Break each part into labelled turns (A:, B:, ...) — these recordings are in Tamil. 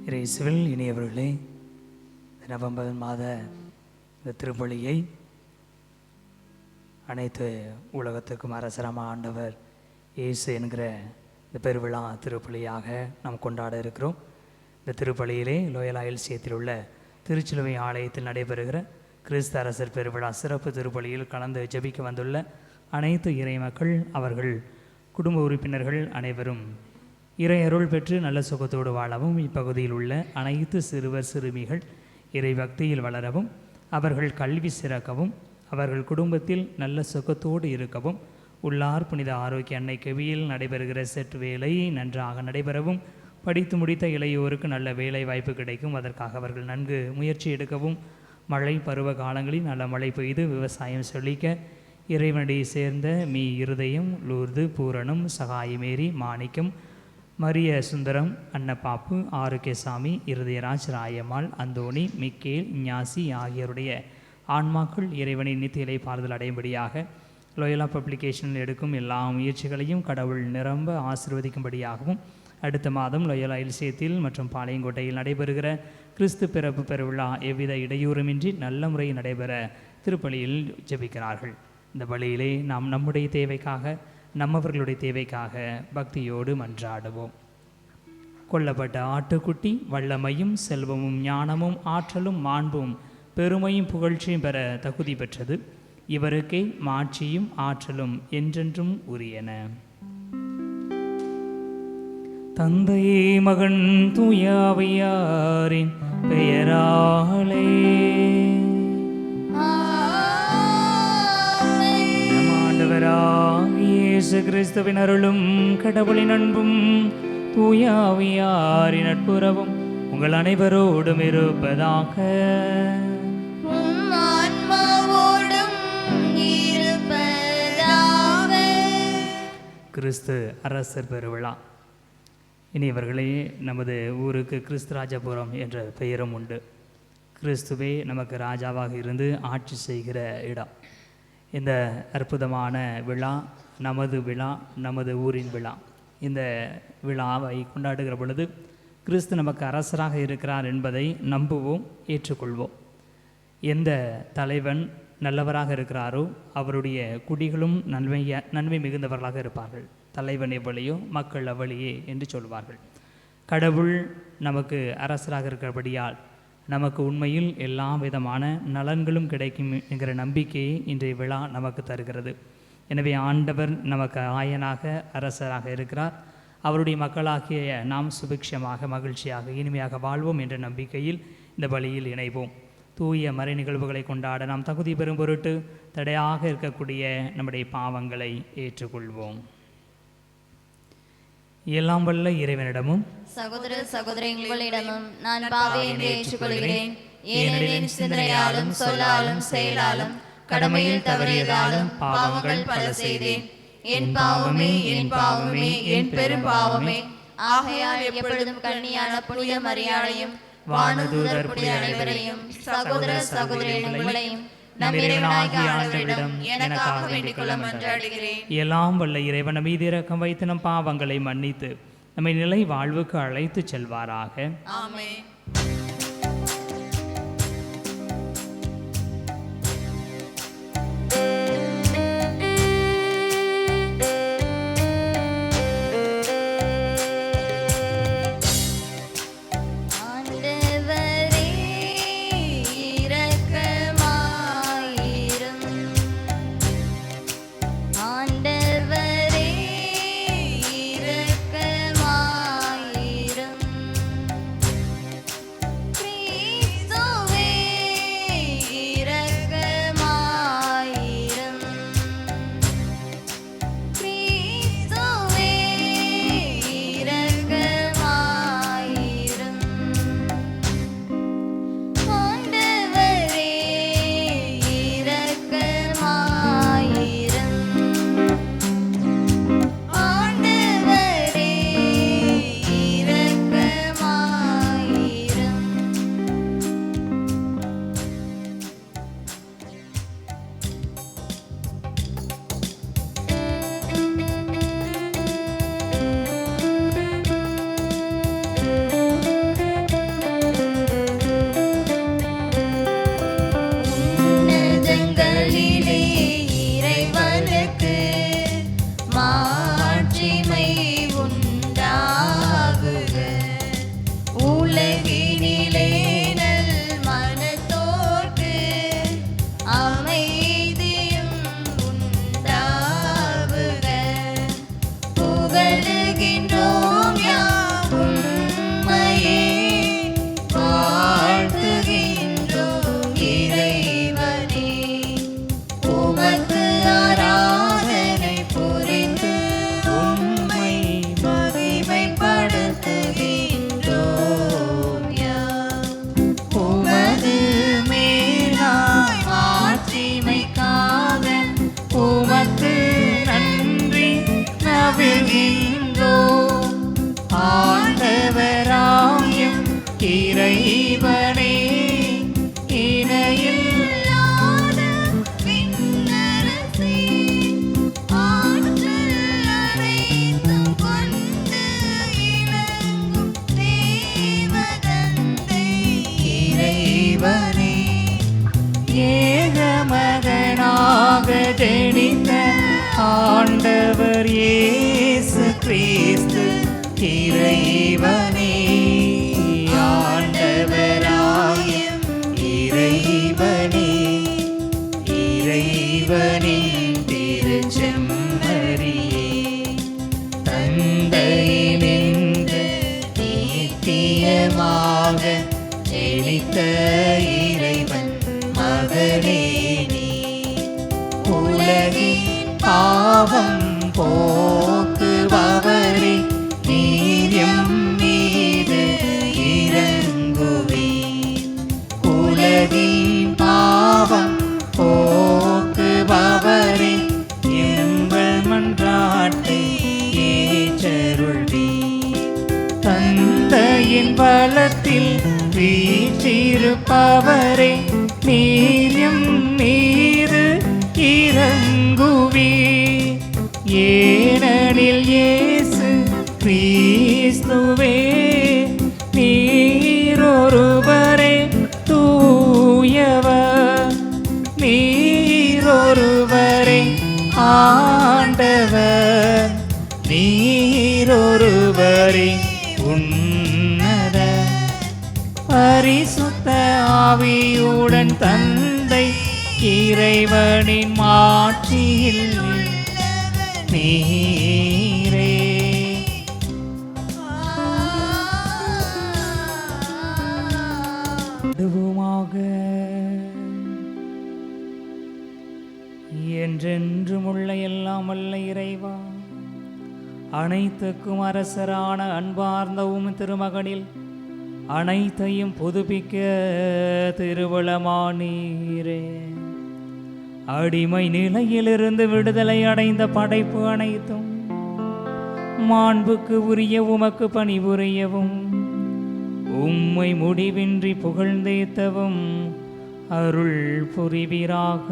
A: இயேசுவில் இனியவர்களே, நவம்பர் மாத இந்த திருப்பலியை அனைத்து உலகத்துக்கும் அரசரான ஆண்டவர் இயேசு என்கிற இந்த பெருவிழா திருப்பலியாக நாம் கொண்டாட இருக்கிறோம். இந்த திருப்பலியிலே லோயலா எல்சியத்தில் உள்ள திருச்சிலுவை ஆலயத்தில் நடைபெறுகிற கிறிஸ்து அரசர் பெருவிழா சிறப்பு திருப்பலியில் கலந்து ஜெபிக்க வந்துள்ள அனைத்து இறைமக்கள், அவர்கள் குடும்ப உறுப்பினர்கள் அனைவரும் இறை அருள் பெற்று நல்ல சுகத்தோடு வாழவும், இப்பகுதியில் உள்ள அனைத்து சிறுவர் சிறுமிகள் இறை பக்தியில் வளரவும், அவர்கள் கல்வி சிறக்கவும், அவர்கள் குடும்பத்தில் நல்ல சுகத்தோடு இருக்கவும், உள்ளார் புனித ஆரோக்கிய அன்னை கவியில் நடைபெறுகிற செட் வேலை நன்றாக நடைபெறவும், படித்து முடித்த இளையோருக்கு நல்ல வேலை வாய்ப்பு கிடைக்கும், அதற்காக அவர்கள் நன்கு முயற்சி எடுக்கவும், மழை பருவ காலங்களில் நல்ல மழை பெய்து விவசாயம் செழிக்க, இறைவனடியை சேர்ந்த மீ இருதயம், லூர்து, பூரணம், சகாயமேரி, மாணிக்கம், மரிய சுந்தரம், அன்னப்பாப்பு, ஆரோக்கியசாமி, இருதயராஜ், ராயம்மாள், அந்தோணி, மிக்கேல், ஞாசி ஆகியோருடைய ஆன்மாக்கள் இறைவனின் நித்தியலை பாறுதல் அடையும்படியாக லோயலா பப்ளிகேஷனில் எடுக்கும் எல்லா முயற்சிகளையும் கடவுள் நிரம்ப ஆசீர்வதிக்கும்படியாகவும், அடுத்த மாதம் லோயலா எல்சியத்தில் மற்றும் பாளையங்கோட்டையில் நடைபெறுகிற கிறிஸ்து பிறப்பு பெருவிழா எவ்வித இடையூறுமின்றி நல்ல முறையில் நடைபெற திருப்பலியில் ஜெபிக்கிறார்கள். இந்த பலியிலே நாம் நம்முடைய தேவைக்காக, நம்மவர்களுடைய தேவைக்காக பக்தியோடு மன்றாடுவோம். கொல்லப்பட்ட ஆட்டுக்குட்டி வல்லமையும் செல்வமும் ஞானமும் ஆற்றலும் மாண்பும் பெருமையும் புகழ்ச்சியும் பெற தகுதி பெற்றது. இவருக்கே மாட்சியும் ஆற்றலும் என்றென்றும் உரியன. தந்தையே மகன் தூயாவியாரின் பெயராலே இயேசு கிறிஸ்துவின் அருளும் கடவுளின் அன்பும் தூயாவியாரின் நட்புறவும் உங்கள் அனைவரோடும் இருப்பதாக. கிறிஸ்து அரசர் பெருவிழா. இனியவர்களே, நமது ஊருக்கு கிறிஸ்துராஜபுரம் என்ற பெயரும் உண்டு. கிறிஸ்துவே நமக்கு ராஜாவாக இருந்து ஆட்சி செய்கிற இடம். இந்த அற்புதமான விழா நமது விழா, நமது ஊரின் விழா. இந்த விழாவை கொண்டாடுகிற பொழுது கிறிஸ்து நமக்கு அரசராக இருக்கிறார் என்பதை நம்புவோம், ஏற்றுக்கொள்வோம். எந்த தலைவன் நல்லவராக இருக்கிறாரோ அவருடைய குடிகளும் நன்மை மிகுந்தவர்களாக இருப்பார்கள். தலைவன் எவ்வளியோ மக்கள் அவ்வளியே என்று சொல்வார்கள். கடவுள் நமக்கு அரசராக இருக்கிறபடியால் நமக்கு உண்மையில் எல்லா விதமான நலன்களும் கிடைக்கும் என்கிற நம்பிக்கையை இன்றைய விழா நமக்கு தருகிறது. எனவே ஆண்டவர் நமக்கு ஆயனாக அரசராக இருக்கிறார். அவருடைய மக்களாகிய நாம் சுபிக்ஷமாக, மகிழ்ச்சியாக, இனிமையாக வாழ்வோம் என்ற நம்பிக்கையில் இந்த பலியில் இணைவோம். தூய மறை நிகழ்வுகளை கொண்டாட நாம் தகுதி பெறும் பொருட்டு தடையாக இருக்கக்கூடிய நம்முடைய பாவங்களை ஏற்றுக்கொள்வோம். எல்லாம் வல்ல இறைவனிடமும்
B: சகோதர சகோதரிகளிடமும் நான் பாவியை ஏற்றுக்கொள்கிறேன். ஏனெனில் சிந்தனையாலும் சொல்லாலும் செயலாலும் கடமையில் தவறியதாலும் பாவங்கள் பல செய்தேன். என் பாவமே, என் பாவமே, என் பெரும் பாவமே. ஆகையால் எப்பொழுதும் கன்னியான புனித மரியாதையும் வானதூதர் புனித அனைவரையும் சகோதர சகோதரிகளையும் நம் இறைவனாகிய ஆண்டவரிடம் எனக்காக வேண்டிக் கொள்ள மன்றாடுகிறேன்.
A: எல்லாம் வல்ல இறைவன் மீது இரக்கம் வைத்து நம் பாவங்களை மன்னித்து நம்மை நிலை வாழ்வுக்கு அழைத்து செல்வாராக.
B: ஆமென்.
A: ஜெனித்த ஆண்டவர் இயேசு கிறிஸ்து இறைவனே. ஆண்டவராகிய இறைவனே, இறைவனின் திருச்செம்மறியே, தந்தையினின்று நித்தியமாக ஜெனித்த இறைவன் மகனே நீ. உலகின் பாவம் போக்குபவரே, நீர் எம் மீது இரங்குவீர். உலகின் பாவம் போக்குபவரே, எங்கள் மன்றாட்டை ஏற்றருள்வீர். தந்தையின் பலத்தில் வீற்றிருப்பவரே, நீர் எம் மீது இரங்குவீர். ஏனெனில் இயேசு கிறிஸ்துவே நீரொருவரே தூயவர், நீரொருவரே ஆண்டவர், நீரொருவரே உன்னத. பரிசுத்த ஆவியுடன் தந்தை இறைவனின் மாட்சியில் நீரே. என்றென்றும் உள்ள எல்லாம் வல்ல இறைவா, அனைத்துக்கும் அரசரான அன்பார்ந்த உம் திருமகனில் அனைத்தையும் புதுப்பிக்க திருவுளமானீரே. அடிமை நிலையிலிருந்து விடுதலை அடைந்த படைப்பு அனைத்தும் மாண்புக்கு உரிய உமக்கு பணிபுரியவும், உம்மை முடிவின்றி புகழ்ந்தேத்தவும் அருள் புரிவீராக.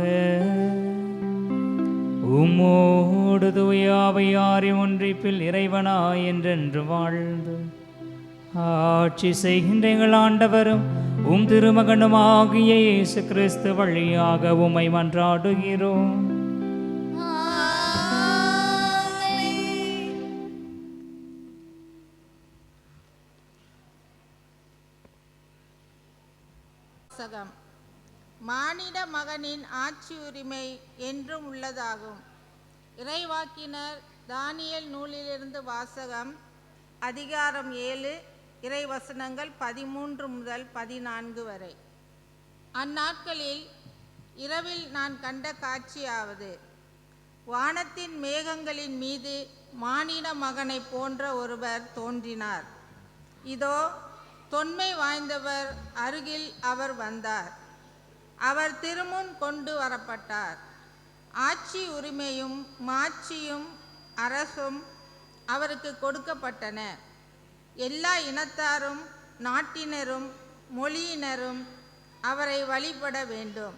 A: உம்மோடு தூயாவையாரி ஒன்றிப்பில் இறைவனாய் என்றென்று வாழ்ந்து ஆட்சி செய்கின்ற எங்கள் ஆண்டவரும் உம் திருமகனுமாகிய இயேசு கிறிஸ்து வழியாக உம்மை மன்றாடுகிறோம்.
C: மானிட மகனின் ஆட்சி உரிமை என்றும் உள்ளதாகும். இறைவாக்கினர் தானியேல் நூலிலிருந்து வாசகம். அதிகாரம் 7, இறைவசனங்கள் 13 முதல் 14 வரை. அந்நாட்களில் இரவில் நான் கண்ட காட்சியாவது, வானத்தின் மேகங்களின் மீது மானிட மகனை போன்ற ஒருவர் தோன்றினார். இதோ தொன்மை வாய்ந்தவர் அருகில் அவர் வந்தார். அவர் திருமுன் கொண்டு வரப்பட்டார். ஆட்சி உரிமையும் மாட்சியும் அரசும் அவருக்கு கொடுக்கப்பட்டன. எல்லா இனத்தாரும் நாட்டினரும் மொழியினரும் அவரை வழிபட வேண்டும்.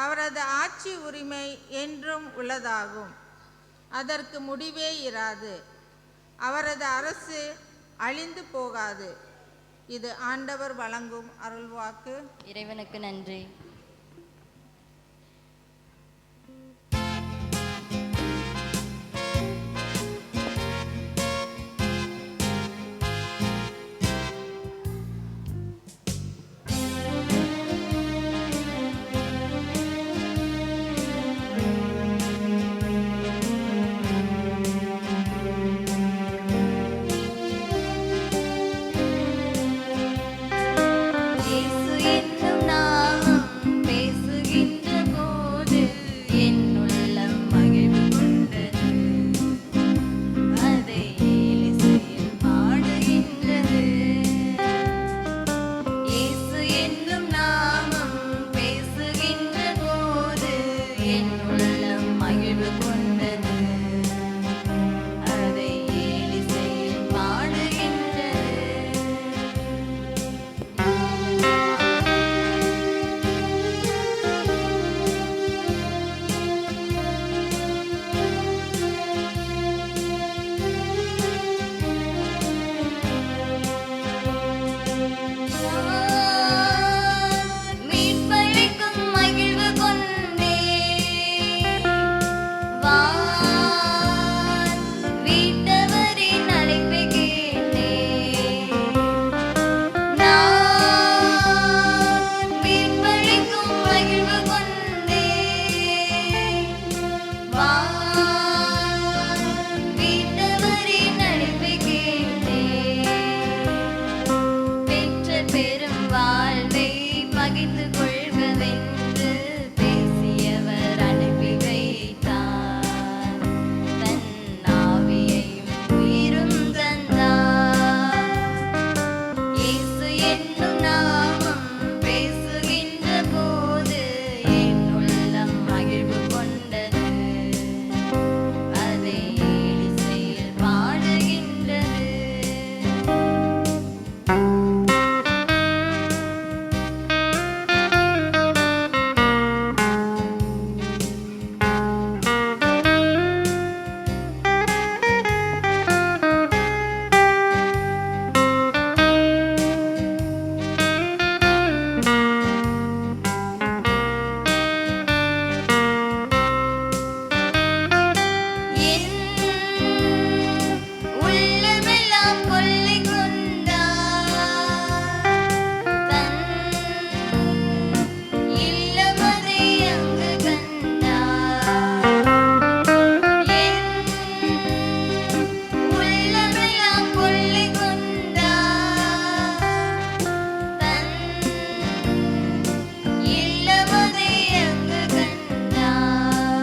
C: அவரது ஆட்சி உரிமை என்றும் உள்ளதாகும். அதற்கு முடிவே இராது. அவரது அரசு அழிந்து போகாது. இது ஆண்டவர் வழங்கும் அருள்வாக்கு.
B: இறைவனுக்கு நன்றி. வான் வீட்டவரின் அழைப்பை கேட்டேன். நான் வீர்ப்பளிக்கும் மகிழ்வு கொண்டேன். வான் வீட்டவரின் அழைப்பை கேட்டேன். பெற்ற பெரும் வாழ்வை பகிர்ந்து கொள்கவென்று பேசியவர் அனுப்பி வைத்தார். தன் ஆவியையும் உயிரும் தந்தார். இயேசு என்னும் நாமம் பேசுகின்ற போது என் உள்ளம் மகிழ்வு கொண்டது. அதை இசையில் பாடுகின்றது. என் உள்ளமெல்லாம் கொள்ளை கொண்டார். தன் இல்லமதை அங்கு கண்டார். என் உள்ளமெல்லாம் கொள்ளை கொண்டார். தன் இல்லமதை அங்கு கண்டார்.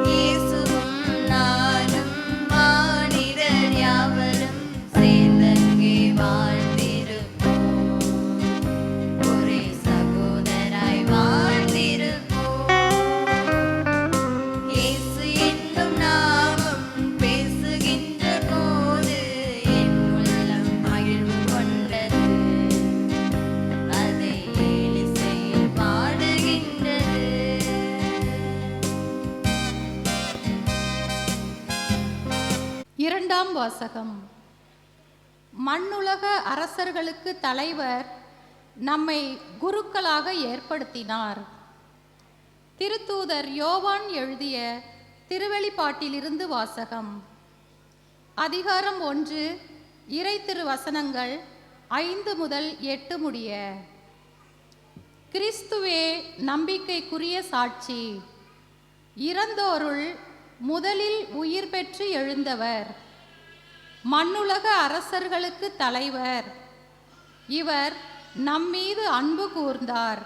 B: இயேசுவும் நானும் மானிடர் யாவரும் சேர்ந்தங்கே வாழ்ந்திருப்போம். ஒரே சகோதராய் வாழ்ந்திருப்போம். இயேசு என்னும் நாமம் பேசுகின்ற போது என் உள்ளம் மகிழ்வு கொண்டது. அதை இசையில் பாடுகின்றது.
D: இரண்டாம் வாசகம். மண்ணுலக அரசர்களுக்கு தலைவர் நம்மை குருக்களாக ஏற்படுத்தினார். திருத்தூதர் யோவான் எழுதிய திருவெளிப்பாட்டிலிருந்து வாசகம். அதிகாரம் 1, இறை திருவசனங்கள் 5 முதல் 8 முடிய. கிறிஸ்துவே நம்பிக்கைக்குரிய சாட்சி. இறந்தோருள் முதலில் உயிர் பெற்று எழுந்தவர். மண்ணுலக அரசர்களுக்கு தலைவர். இவர் நம்மீது அன்பு கூர்ந்தார்.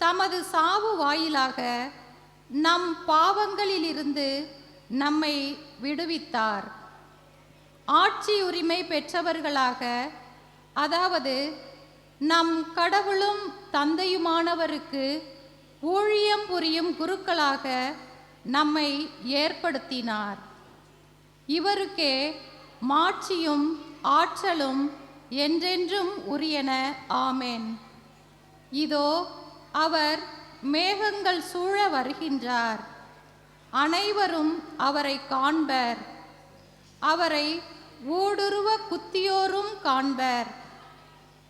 D: தமது சாவு வாயிலாக நம் பாவங்களிலிருந்து நம்மை விடுவித்தார். ஆட்சி உரிமை பெற்றவர்களாக, அதாவது நம் கடவுளும் தந்தையுமானவருக்கு ஊழியம் புரியும் குருக்களாக நம்மை ஏற்படுத்தினார். இவருக்கே மாட்சியும் ஆற்றலும் என்றென்றும் உரியன. ஆமென். இதோ அவர் மேகங்கள் சூழ வருகின்றார். அனைவரும் அவரை காண்பர். அவரை ஊடுருவ குத்தியோரும் காண்பர்.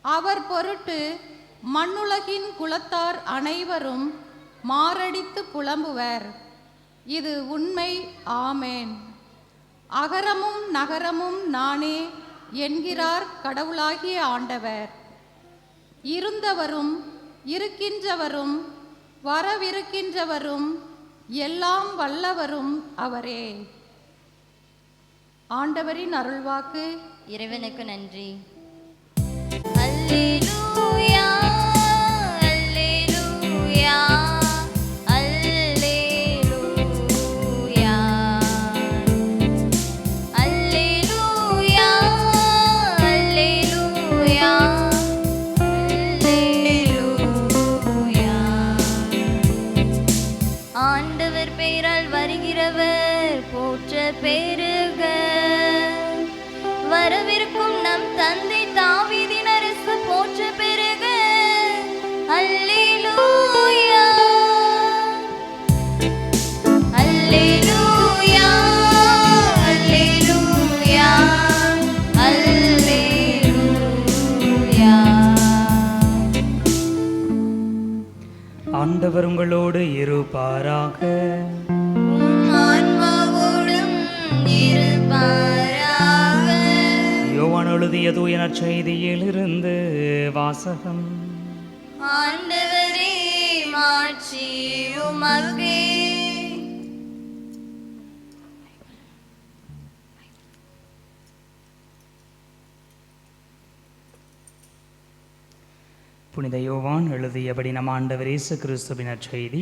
D: அவர் பொருட்டு மண்ணுலகின் குலத்தார் அனைவரும் மாரடித்து புலம்புவர். இது உண்மை. ஆமென். அகரமும் நகரமும் நானே என்கிறார் கடவுளாகிய ஆண்டவர். இருந்தவரும் இருக்கின்றவரும் வரவிருக்கின்றவரும் எல்லாம் வல்லவரும் அவரே. ஆண்டவரின் அருள்வாக்கு.
B: இறைவனுக்கு நன்றி. அல்லேலூயா, அல்லேலூயா, அல்லேலூயா, அல்லேலூயா, அல்லேலூயா, அல்லேலூயா. ஆண்டவர் பெயரால் வருகிறவர் போற்ற பெருக. வரவிருக்கும் நம் தந்தை தாவீதின் அரசு போற்ற பெருக. அல்லேலூயா, அல்லேலூயா, அல்லேலூயா, அல்லேலூயா.
A: ஆண்டவர் உங்களோடு இருப்பாராக. இருப்பாராக.
B: உம் ஆன்மாவோடும் இருப்பாராக.
A: யோவான் எழுதிய தூய நற்செய்தியிலிருந்து வாசகம்.
B: ஆண்டவரே, மாட்சி உமக்கே.
A: புனித யோவான் எழுதியபடி நம் ஆண்டவர் இயேசு கிறிஸ்துவின் நற்செய்தி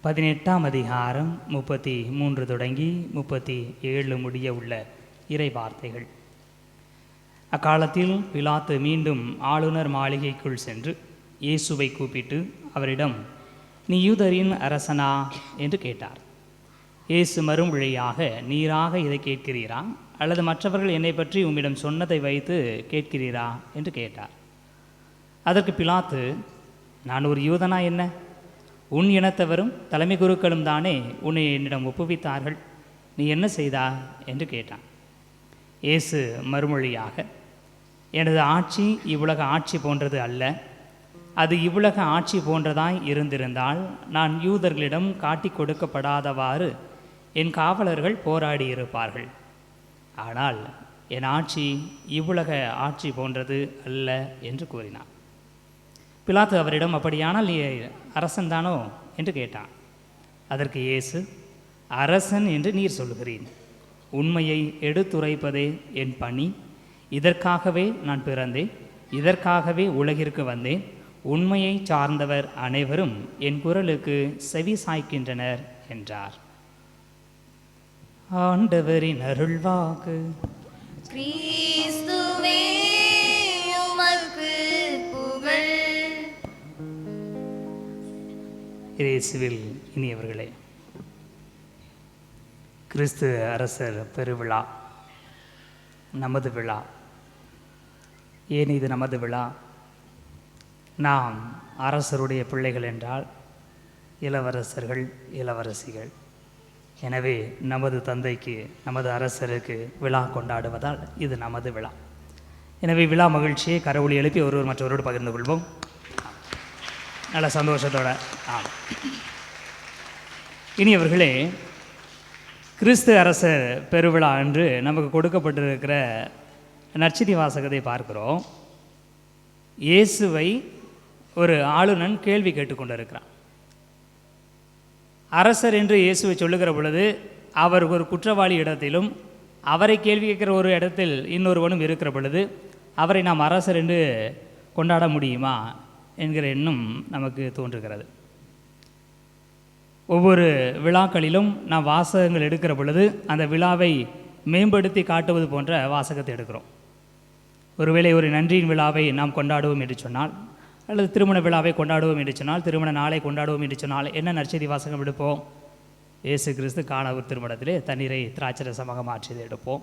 A: 18ஆம் அதிகாரம் 33 தொடங்கி 37 முடிய உள்ள இறை வார்த்தைகள். அக்காலத்தில் பிலாத்து மீண்டும் ஆளுநர் மாளிகைக்குள் சென்று இயேசுவை கூப்பிட்டு அவரிடம், நீ யூதரின் அரசனா என்று கேட்டார். இயேசு மறுமொழியாக, நீராக இதை கேட்கிறீரா, அல்லது மற்றவர்கள் என்னை பற்றி உம்மிடம் சொன்னதை வைத்து கேட்கிறீரா என்று கேட்டார். அதற்கு பிலாத்து, நான் ஒரு யூதனா என்ன? உன் இனத்தவரும் தலைமை குருக்களும் தானே உன்னை என்னிடம் ஒப்புவித்தார்கள். நீ என்ன செய்தா என்று கேட்டான். இயேசு மறுமொழியாக, எனது ஆட்சி இவ்வுலக ஆட்சி போன்றது அல்ல. அது இவ்வுலக ஆட்சி போன்றதாய் இருந்திருந்தால் நான் யூதர்களிடம் காட்டி கொடுக்கப்படாதவாறு என் காவலர்கள் போராடி இருப்பார்கள். ஆனால் என் ஆட்சி இவ்வுலக ஆட்சி போன்றது அல்ல என்று கூறினார். பிலாத்து அவரிடம், அப்படியானால் நீ அரசன்தானோ என்று கேட்டான். அதற்கு இயேசு, அரசன் என்று நீர் சொல்கிறீர். உண்மையை எடுத்துரைப்பதே என் பணி. இதற்காகவே நான் பிறந்தேன், இதற்காகவே உலகிற்கு வந்தேன். உண்மையை சார்ந்தவர் அனைவரும் என் குரலுக்கு செவி சாய்க்கின்றனர் என்றார். ஆண்டவரின் அருள்வாக்கு.
B: கிறிஸ்துவே, உமக்கு புகழ்.
A: இயேசுவில் இனியவர்களே, கிறிஸ்து அரசர் பெருவிழா நமது விழா. ஏன் இது நமது விழா? நாம் அரசருடைய பிள்ளைகள் என்றால் இளவரசர்கள், இளவரசிகள். எனவே நமது தந்தைக்கு, நமது அரசருக்கு விழா கொண்டாடுவதால் இது நமது விழா. எனவே விழா மகிழ்ச்சியை கரவொலி எழுப்பி ஒருவர் மற்றவரோடு பகிர்ந்து கொள்வோம். நல்ல சந்தோஷத்தோட. இனியவர்களே, கிறிஸ்து அரசர் பெருவிழா அன்று நமக்கு கொடுக்கப்பட்டிருக்கிற நற்செய்தி வாசகத்தை பார்க்கிறோம். இயேசுவை ஒரு ஆளுநன் கேள்வி கேட்டுக்கொண்டிருக்கிறான். அரசர் என்று இயேசுவை சொல்லுகிற பொழுது அவர் ஒரு குற்றவாளி இடத்திலும் அவரை கேள்வி கேட்கிற ஒரு இடத்தில் இன்னொருவனும் இருக்கிற பொழுது அவரை நாம் அரசர் என்று கொண்டாட முடியுமா என்கிற எண்ணம் நமக்கு தோன்றுகிறது. ஒவ்வொரு விழாக்களிலும் நாம் வாசகங்கள் எடுக்கிற பொழுது அந்த விழாவை மேம்படுத்தி காட்டுவது போன்ற வாசகத்தை எடுக்கிறோம். ஒருவேளை ஒரு நன்றியின் விழாவை நாம் கொண்டாடுவோம் என்று சொன்னால், அல்லது திருமண விழாவை கொண்டாடுவோம் என்று சொன்னால், திருமண நாளை கொண்டாடுவோம் என்று சொன்னால் என்ன நற்செய்தி வாசகம் எடுப்போம்? இயேசு கிறிஸ்து கானாவூர் திருமணத்திலே தண்ணீரை திராட்சரசமாக மாற்றியதை எடுப்போம்.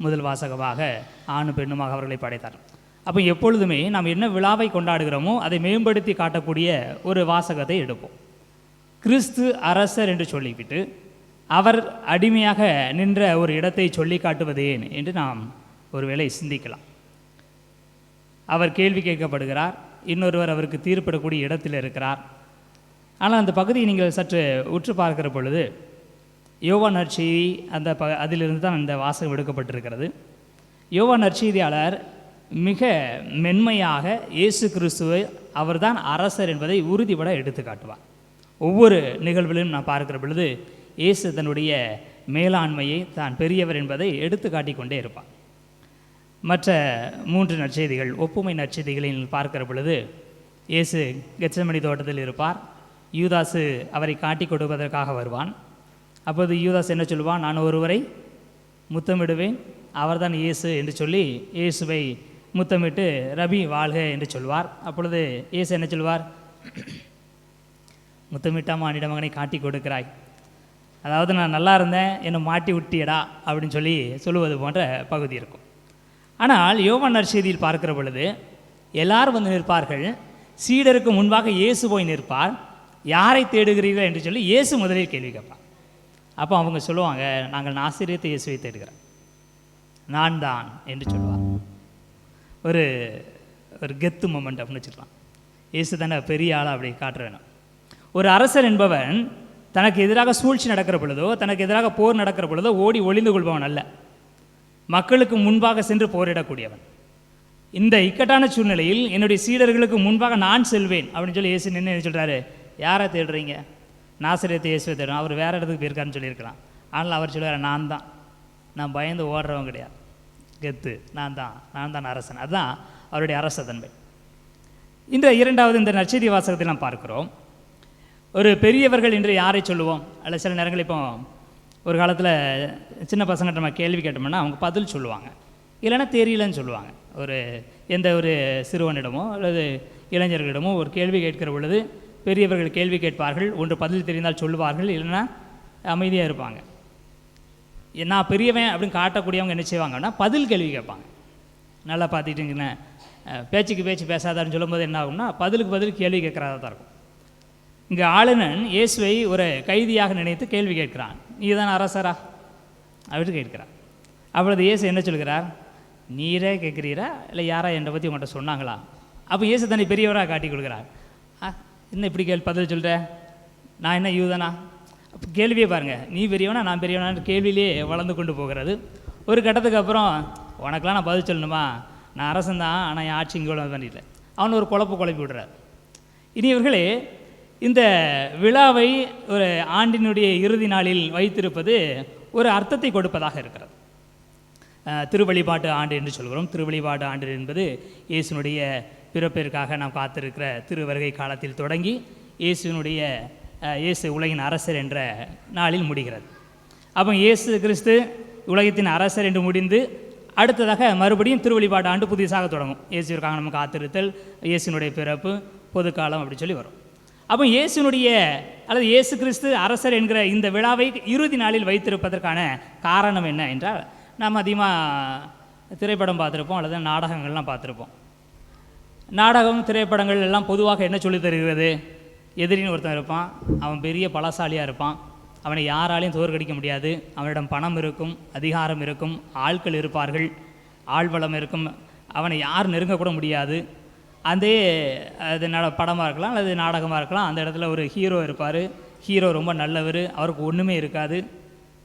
A: முதல் வாசகமாக ஆணும் பெண்ணுமாக அவர்களை படைத்தார். அப்போ எப்பொழுதுமே நாம் என்ன விழாவை கொண்டாடுகிறோமோ அதை மேம்படுத்தி காட்டக்கூடிய ஒரு வாசகத்தை எடுப்போம். கிறிஸ்து அரசர் என்று சொல்லிவிட்டு அவர் அடிமையாக நின்ற ஒரு இடத்தை சொல்லி காட்டுவது ஏன் என்று நாம் ஒருவேளை சிந்திக்கலாம். அவர் கேள்வி கேட்கப்படுகிறார், இன்னொருவர் அவருக்கு தீர்ப்பிடக்கூடிய இடத்தில் இருக்கிறார். ஆனால் அந்த பகுதியை நீங்கள் சற்று உற்று பார்க்கிற பொழுது யோவான் நற்செய்தி அதிலிருந்து தான் அந்த வாசகம் எடுக்கப்பட்டிருக்கிறது. யோவான் நற்செய்தியாளர் மிக மென்மையாக இயேசு கிறிஸ்துவை அவர்தான் அரசர் என்பதை உறுதிபட எடுத்து காட்டுவார். ஒவ்வொரு நிகழ்விலும் நான் பார்க்கிற பொழுது இயேசு தன்னுடைய மேலாண்மையை, தான் பெரியவர் என்பதை எடுத்து காட்டிக்கொண்டே இருப்பார். மற்ற 3 நற்செய்திகள், ஒப்புமை நற்செய்திகளில் பார்க்கிற பொழுது இயேசு கெத்செமனி தோட்டத்தில் இருப்பார். யூதாசு அவரை காட்டி கொடுப்பதற்காக வருவான். அப்போது யூதாஸ் என்ன சொல்லுவான்? நான் ஒருவரை முத்தமிடுவேன், அவர்தான் இயேசு என்று சொல்லி இயேசுவை முத்தமிட்டு ரபி வாழ்க என்று சொல்வார். அப்பொழுது இயேசு என்ன சொல்வார்? முத்தமிட்டாமா அனிட மகனை காட்டி கொடுக்கிறாய், அதாவது நான் நல்லா இருந்தேன், என்னை மாட்டி விட்டியடா அப்படின்னு சொல்லி சொல்லுவது போன்ற பகுதி இருக்கும். ஆனால் யோவான் நற்செய்தியில் பார்க்கிற பொழுது எல்லாரும் வந்து நிற்பார்கள். சீடருக்கு முன்பாக இயேசு போய் நிற்பார். யாரை தேடுகிறீர்கள் என்று சொல்லி இயேசு முதலில் கேள்வி கேட்பார். அப்போ அவங்க சொல்லுவாங்க, நாங்கள் நாசரேத்து இயேசுவை தேடுகிறோம், நான் தான் என்று சொல்லுவார். ஒரு கெத்து மொமெண்ட் அப்படின்னு வச்சுக்கலாம். இயேசு தானே பெரிய ஆளாக அப்படி காட்ட வேணும். ஒரு அரசர் என்பவன் தனக்கு எதிராக சூழ்ச்சி நடக்கிற பொழுதோ, தனக்கு எதிராக போர் நடக்கிற பொழுதோ ஓடி ஒளிந்து கொள்பவன் அல்ல, மக்களுக்கு முன்பாக சென்று போரிடக்கூடியவன். இந்த இக்கட்டான சூழ்நிலையில் என்னுடைய சீடர்களுக்கு முன்பாக நான் செல்வேன் அப்படின்னு சொல்லி இயேசு நின்று சொல்கிறாரு. யாரை தேடுறீங்க? நாசரேத்து இயேசுவை தேடுறோம். அவர் வேறு இடத்துக்கு போயிருக்காருன்னு சொல்லியிருக்கலாம். ஆனால் அவர் சொல்லுவார், நான் பயந்து ஓடுறவன் கிடையாது, கெத்து, நான் தான் அரசன். அதுதான் அவருடைய அரச தன்மை. இந்த இரண்டாவது இந்த நற்செய்தி வாசகத்தில் நாம் பார்க்கிறோம். ஒரு பெரியவர்கள் என்று யாரை சொல்லுவோம்? அல்ல சில நேரங்கள் இப்போ ஒரு காலத்தில் சின்ன பசங்கள்கிட்ட நம்ம கேள்வி கேட்டோம்னா அவங்க பதில் சொல்லுவாங்க, இல்லைன்னா தெரியலன்னு சொல்லுவாங்க. எந்த ஒரு சிறுவனிடமோ அல்லது இளைஞர்களிடமோ ஒரு கேள்வி கேட்கிற பொழுது பெரியவர்கள் கேள்வி கேட்பார்கள். ஒன்று பதில் தெரிந்தால் சொல்லுவார்கள், இல்லைன்னா அமைதியாக இருப்பாங்க. நான் பெரியவன் அப்படின்னு காட்டக்கூடியவங்க என்ன செய்வாங்கன்னா பதில் கேள்வி கேட்பாங்க. நல்லா பார்த்துக்கிட்டிங்கன்னா பேச்சுக்கு பேச்சு பேசாதான்னு சொல்லும்போது என்ன ஆகும்னா பதிலுக்கு பதில் கேள்வி கேட்குறதா தான் இருக்கும். இங்கே ஆளுநன் இயேசுவை ஒரு கைதியாக நினைத்து கேள்வி கேட்கிறான். நீ தான் அரசரா அப்படின்னு கேட்கிறான். அப்பொழுது இயேசு என்ன சொல்கிறார்? நீரே கேட்குறீரா இல்லை யாரா என்னை பற்றி உங்கள்கிட்ட சொன்னாங்களா? அப்போ இயேசு தன்னை பெரியவராக காட்டி கொடுக்குறார். என்ன இப்படி பதில் சொல்கிற? நான் என்ன யூதனா? அப்போ கேள்வியே பாருங்கள், நீ பெரியவனா நான் பெரியவனான்னு கேள்வியிலே வளர்ந்து கொண்டு போகிறது. ஒரு கட்டத்துக்கு அப்புறம் உனக்கெலாம் நான் பதில் சொல்லணுமா? நான் அரசன் தான், ஆனால் என் ஆட்சி இங்கே பண்ணிட்டேன். அவன் ஒரு குழப்பி விடுறார். இனியவர்களே, இந்த விழாவை ஒரு ஆண்டினுடைய இறுதி நாளில் வைத்திருப்பது ஒரு அர்த்தத்தை கொடுப்பதாக இருக்கிறது. திருவழிபாட்டு ஆண்டு என்று சொல்கிறோம். திருவழிபாட்டு ஆண்டு என்பது இயேசுனுடைய பிறப்பிற்காக நாம் காத்திருக்கிற திருவருகை காலத்தில் தொடங்கி இயேசு உலகின் அரசர் என்ற நாளில் முடிகிறது. அப்போ இயேசு கிறிஸ்து உலகத்தின் அரசர் என்று முடிந்து அடுத்ததாக மறுபடியும் திருவழிபாட்டு ஆண்டு புதிதாக தொடங்கும். இயேசுவிற்காக நம்ம காத்திருத்தல், இயேசுனுடைய பிறப்பு, பொதுக்காலம் அப்படி சொல்லி வரும். அப்போ இயேசு கிறிஸ்து அரசர் என்கிற இந்த விழாவை இறுதி நாளில் வைத்திருப்பதற்கான காரணம் என்ன என்றால், நாம் அதிகமாக திரைப்படம் பார்த்துருப்போம் அல்லது நாடகங்கள்லாம் பார்த்துருப்போம். நாடகம், திரைப்படங்கள் எல்லாம் பொதுவாக என்ன சொல்லி தருகிறது? எதிரின்னு ஒருத்தன் இருப்பான், அவன் பெரிய பலசாலியாக இருப்பான், அவனை யாராலையும் தோற்கடிக்க முடியாது, அவனிடம் பணம் இருக்கும், அதிகாரம் இருக்கும், ஆட்கள் இருப்பார்கள், ஆள்வளம் இருக்கும், அவனை யார் நெருங்கக்கூட முடியாது. அது படமாக இருக்கலாம் அல்லது நாடகமாக இருக்கலாம். அந்த இடத்துல ஒரு ஹீரோ இருப்பார். ஹீரோ ரொம்ப நல்லவர், அவருக்கு ஒன்றுமே இருக்காது,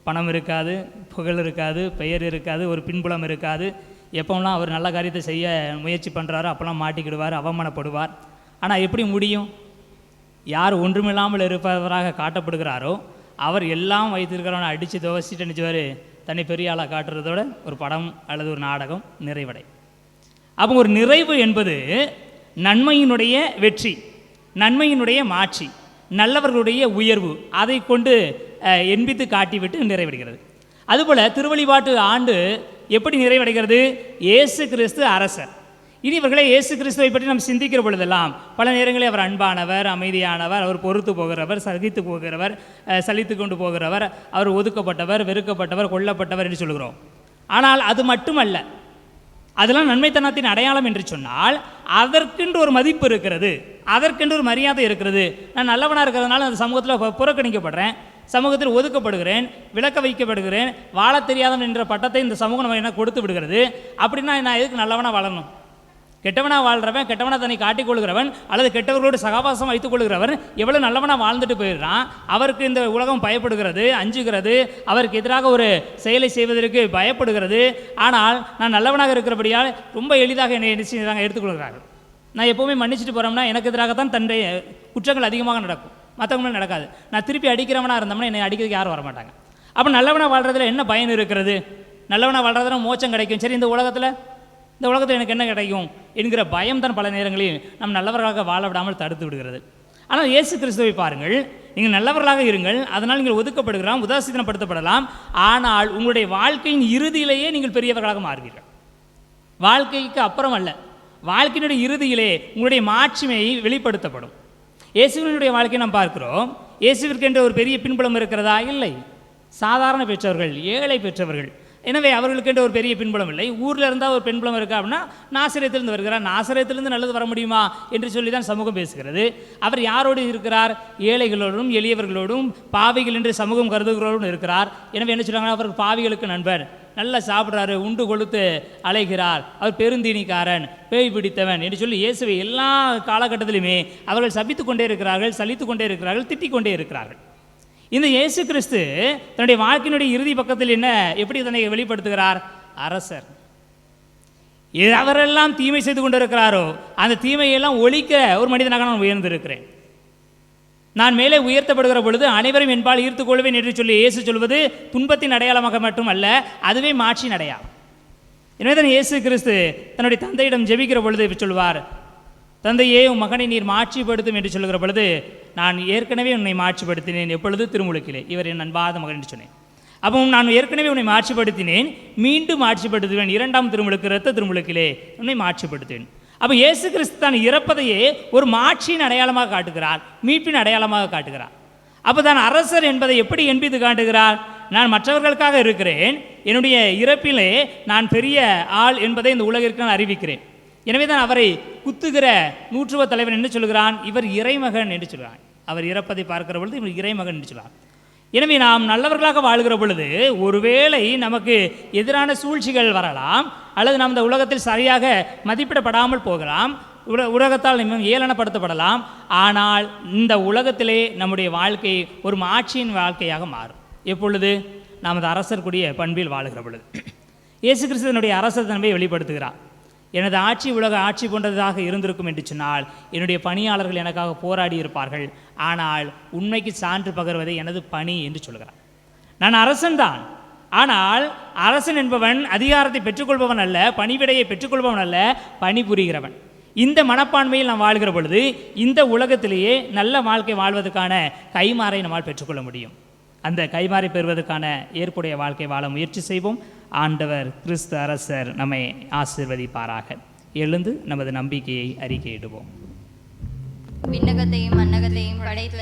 A: பணம் இருக்காது, புகழ் இருக்காது, பெயர் இருக்காது, ஒரு பின்புலம் இருக்காது. எப்போலாம் அவர் நல்ல காரியத்தை செய்ய முயற்சி பண்ணுறாரோ அப்போல்லாம் மாட்டிக்கிடுவார், அவமானப்படுவார். ஆனால் எப்படி முடியும்? யார் ஒன்றுமில்லாமல் இருப்பவராக காட்டப்படுகிறாரோ அவர் எல்லாம் வைத்திருக்கிறவனை அடித்து துவச்சிட்டு நினச்சிவார், தன்னை பெரிய ஆளாக காட்டுறதோட ஒரு படம் அல்லது ஒரு நாடகம் நிறைவடை. அப்போ ஒரு நிறைவு என்பது நன்மையினுடைய வெற்றி, நன்மையினுடைய மாட்சி, நல்லவர்களுடைய உயர்வு, அதை கொண்டு எண்பித்து காட்டிவிட்டு நிறைவடைகிறது. அதுபோல் திருவழிபாட்டு ஆண்டு எப்படி நிறைவடைகிறது? இயேசு கிறிஸ்து அரசர். இனி இவர்களே இயேசு கிறிஸ்துவை பற்றி நாம் சிந்திக்கிற பொழுதெல்லாம் பல நேரங்களில் அவர் அன்பானவர், அமைதியானவர், அவர் பொறுத்து போகிறவர், சகித்து போகிறவர், சலித்து கொண்டு போகிறவர், அவர் ஒதுக்கப்பட்டவர், வெறுக்கப்பட்டவர், கொல்லப்பட்டவர் என்று சொல்கிறோம். ஆனால் அது மட்டுமல்ல, அதெல்லாம் நன்மைத்தனத்தின் அடையாளம் என்று சொன்னால் அதற்கென்று ஒரு மதிப்பு இருக்கிறது, அதற்கென்று ஒரு மரியாதை இருக்கிறது. நான் நல்லவனாக இருக்கிறதுனால அந்த சமூகத்தில் புறக்கணிக்கப்படுறேன், சமூகத்தில் ஒதுக்கப்படுகிறேன், விலக்க வைக்கப்படுகிறேன், வாழ தெரியாதவன் என்ற பட்டத்தை இந்த சமூகம் நம்ம என்ன கொடுத்து விடுகிறது. அப்படின்னா நான் எதுக்கு நல்லவனாக வாழணும்? கெட்டவனாக வாழ்கிறவன், கெட்டவனாக தன்னை காட்டிக்கொள்கிறவன் அல்லது கெட்டவர்களோடு சகவாசம் வைத்துக் கொள்கிறவன் எவ்வளோ நல்லவனாக வாழ்ந்துட்டு போயிடுறான். அவருக்கு இந்த உலகம் பயப்படுகிறது, அஞ்சுகிறது, அவருக்கு எதிராக ஒரு செயலை செய்வதற்கு பயப்படுகிறது. ஆனால் நான் நல்லவனாக இருக்கிறபடியால் ரொம்ப எளிதாக என்னை எடுத்துக்கொள்கிறார்கள். நான் எப்போவுமே மன்னிச்சுட்டு போகிறோம்னா எனக்கு எதிராகத்தான் தன்னுடைய குற்றங்கள் அதிகமாக நடக்கும், மற்றவங்களும் நடக்காது. நான் திருப்பி அடிக்கிறவனாக இருந்தோம்னா என்னை அடிக்கிறதுக்கு யாரும் வரமாட்டாங்க. அப்போ நல்லவனாக வாழ்கிறதுல என்ன பயன் இருக்கிறது? நல்லவனாக வாழ்கிறதுல மோட்சம் கிடைக்கும். சரி, இந்த உலகத்தில் எனக்கு என்ன கிடைக்கும் என்கிற பயம் தான் பல நேரங்களில் நம் நல்லவர்களாக வாழ விடாமல் தடுத்து விடுகிறது. ஆனால் இயேசு கிறிஸ்துவை பாருங்கள், நீங்கள் நல்லவர்களாக இருங்கள், அதனால் நீங்கள் ஒதுக்கப்படுகிறோம், உதாசீனப்படுத்தப்படலாம். ஆனால் உங்களுடைய வாழ்க்கையின் இறுதியிலேயே நீங்கள் பெரியவர்களாக மாறுவீர்கள். வாழ்க்கைக்கு அப்புறம் அல்ல, வாழ்க்கையினுடைய இறுதியிலே உங்களுடைய மாட்சிமையை வெளிப்படுத்தப்படும். இயேசுவினுடைய வாழ்க்கையை நாம் பார்க்கிறோம். இயேசுவிற்கு என்ற ஒரு பெரிய பின்புலம் இருக்கிறதா? இல்லை. சாதாரண பெற்றவர்கள், ஏழை பெற்றவர்கள்,
E: எனவே அவர்களுக்கென்று ஒரு பெரிய பின்புலம் இல்லை. ஊரில் இருந்தால் ஒரு பின்புலம் இருக்கா அப்படின்னா நாசரேத்திலிருந்து வருகிறார். நாசரேத்திலிருந்து நல்லது வர முடியுமா என்று சொல்லி தான் சமூகம் பேசுகிறது. அவர் யாரோடு இருக்கிறார்? ஏழைகளோடும் எளியவர்களோடும் பாவிகள் என்று சமூகம் கருதுகளோடும் இருக்கிறார். எனவே என்ன சொல்கிறாங்க? அவர் பாவிகளுக்கு நண்பர், நல்லா சாப்பிட்றாரு, உண்டு கொழுத்து அலைகிறார், அவர் பெருந்தீனிக்காரன், பேய் பிடித்தவன் என்று சொல்லி இயேசுவை எல்லா காலகட்டத்திலுமே அவர்கள் சபித்து கொண்டே இருக்கிறார்கள், சலித்து கொண்டே இருக்கிறார்கள், திட்டிக் கொண்டே இருக்கிறார்கள். இந்த இயேசு கிறிஸ்து தன்னுடைய வாழ்க்கையினுடைய இறுதி பக்கத்தில் எப்படி தன்னை வெளிப்படுத்துகிறார்? அரசர். அவரெல்லாம் தீமை செய்து கொண்டிருக்கிறாரோ அந்த தீமையெல்லாம் ஒழிக்க ஒரு மனிதனாக நான் உயர்ந்திருக்கிறேன். நான் மேலே உயர்த்தப்படுகிற பொழுது அனைவரும் என்பால் ஈர்த்துக் கொள்வேன் என்று சொல்லி இயேசு சொல்வது துன்பத்தின் அடையாளமாக மட்டும் அல்ல, அதுவே மாட்சியின் அடையாளம். எனவே தான் இயேசு கிறிஸ்து தன்னுடைய தந்தையிடம் ஜெபிக்கிற பொழுது சொல்வார், தந்தையே உன் மகனை நீர் மாட்சிப்படுத்தும் என்று சொல்லுகிற பொழுது, நான் ஏற்கனவே உன்னை மாட்சிப்படுத்தினேன். எப்பொழுது? திருமுழுக்கிலே. இவர் என் அன்பாத மகன் என்று சொன்னேன். அப்போ நான் ஏற்கனவே உன்னை மாட்சிப்படுத்தினேன், மீண்டும் மாட்சிப்படுத்துவேன். 2ஆம் திருமுழுக்கு, இரத்த திருமுழுக்கிலே உன்னை மாட்சிப்படுத்துவேன். அப்போ இயேசு கிறிஸ்து தான் இறப்பதையே ஒரு மாட்சியின் அடையாளமாக காட்டுகிறார், மீட்பின் அடையாளமாக காட்டுகிறார். அப்போ தான் அரசர் என்பதை எப்படி என்பது காட்டுகிறார்? நான் மற்றவர்களுக்காக இருக்கிறேன், என்னுடைய இறப்பிலே நான் பெரிய ஆள் என்பதை இந்த உலகிற்கு நான் அறிவிக்கிறேன். எனவே தான் அவரை குத்துகிற நூற்றுவ தலைவன் என்று சொல்கிறான், இவர் இறைமகன் என்று சொல்கிறான். அவர் இறப்பதை பார்க்கிற பொழுது இவர் இறைமகன் என்று சொல்கிறார். எனவே நாம் நல்லவர்களாக வாழ்கிற பொழுது ஒருவேளை நமக்கு எதிரான சூழ்ச்சிகள் வரலாம், அல்லது நாம் இந்த உலகத்தில் சரியாக மதிப்பிடப்படாமல் போகலாம், உலகத்தால் ஏளனப்படுத்தப்படலாம். ஆனால் இந்த உலகத்திலே நம்முடைய வாழ்க்கை ஒரு மாட்சியின் வாழ்க்கையாக மாறும். எப்பொழுது? நாம் அந்த அரசர் கூடிய பண்பில் வாழுகிற பொழுது. இயேசு கிறிஸ்துவனுடைய அரசர் தன்மை வெளிப்படுத்துகிறார். எனது ஆட்சி உலக ஆட்சி போன்றதாக இருந்திருக்கும் என்று சொன்னால் என்னுடைய பணியாளர்கள் எனக்காக போராடி இருப்பார்கள். ஆனால் உண்மைக்கு சான்று பகர்வதை எனது பணி என்று சொல்கிறார். நான் அரசன்தான், ஆனால் அரசன் என்பவன் அதிகாரத்தை பெற்றுக்கொள்பவன் அல்ல, பணிவிடையை பெற்றுக்கொள்பவன் அல்ல, பணிபுரிகிறவன். இந்த மனப்பான்மையில் நாம் வாழ்கிற பொழுது இந்த உலகத்திலேயே நல்ல வாழ்க்கை வாழ்வதற்கான கைமாறை நம்மால் பெற்றுக்கொள்ள முடியும். அந்த கைமாறை பெறுவதற்கான ஏற்புடைய வாழ்க்கை வாழ முயற்சி செய்வோம். ஆண்டவர் கிறிஸ்து அரசர் நம்மை ஆசீர்வதிப்பாராக. எழுந்து நமது நம்பிக்கையை அறிக்கையிடுவோம்.
B: விண்ணகத்தையும் மண்ணகத்தையும் படைத்த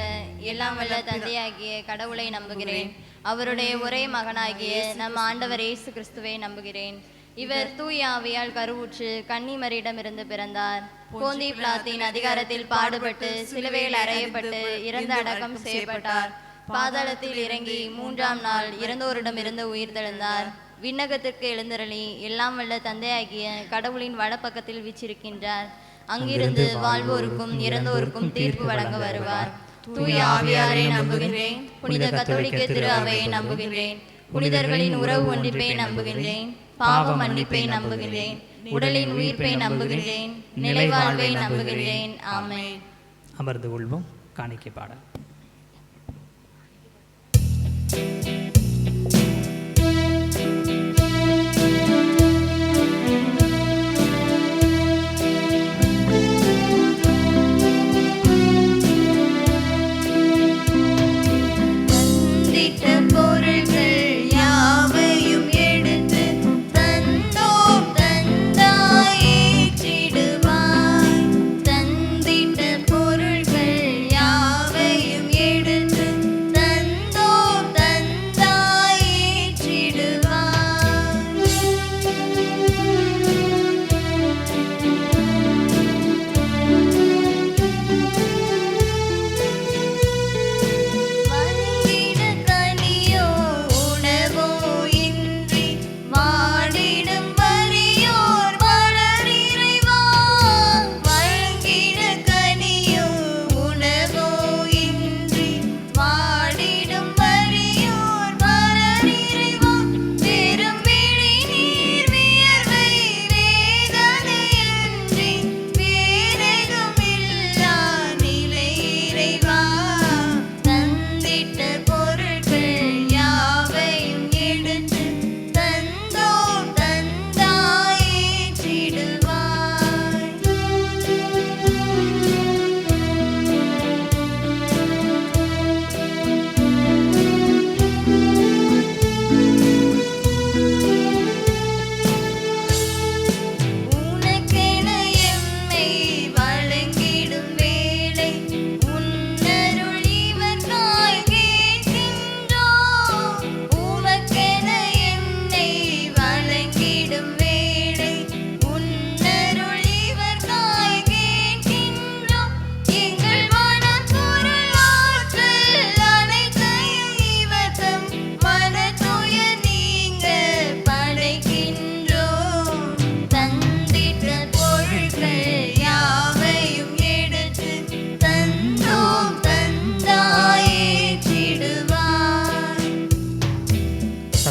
B: எல்லாம் வல்ல தந்தையாகிய கடவுளை நம்புகிறேன். அவருடைய ஒரே மகனாகிய நம் ஆண்டவர் இயேசு கிறிஸ்துவை நம்புகிறேன். இவர் தூய ஆவியால் கருவுற்று கன்னிமரியிடமிருந்து பிறந்தார். போந்தி பிலாத்தின் அதிகாரத்தில் பாடுபட்டு சிலுவையில் அறையப்பட்டு இறந்து அடக்கம் செய்யப்பட்டார். பாதாளத்தில் இறங்கி 3ஆம் நாள் இறந்தோரிடமிருந்து உயிர் தெழுந்தார். விண்ணகத்திற்கு எழுந்தருளி எல்லாம் வல்ல தந்தையாகிய கடவுளின் வடபக்கத்தில் வீற்றிருக்கின்றார். அங்கிருந்து வாழ்வோருக்கும் இறந்தோருக்கும் தீர்ப்பு வழங்க வருவார். தூய ஆவியாரை நம்புகின்றேன். புனித கத்தோலிக்க திரு அவையை நம்புகின்றேன். புனிதர்களின் உறவு ஒன்றிப்பை நம்புகின்றேன். பாவ மன்னிப்பை நம்புகின்றேன். உடலின் உயிர்ப்பை நம்புகின்றேன். நிலைவாழ்வை நம்புகின்றேன். ஆமென்.
A: அமர்ந்து கொள்வோம். காணிக்கை பாட
B: தந்திட்ட பொருள்கள் யாவையும்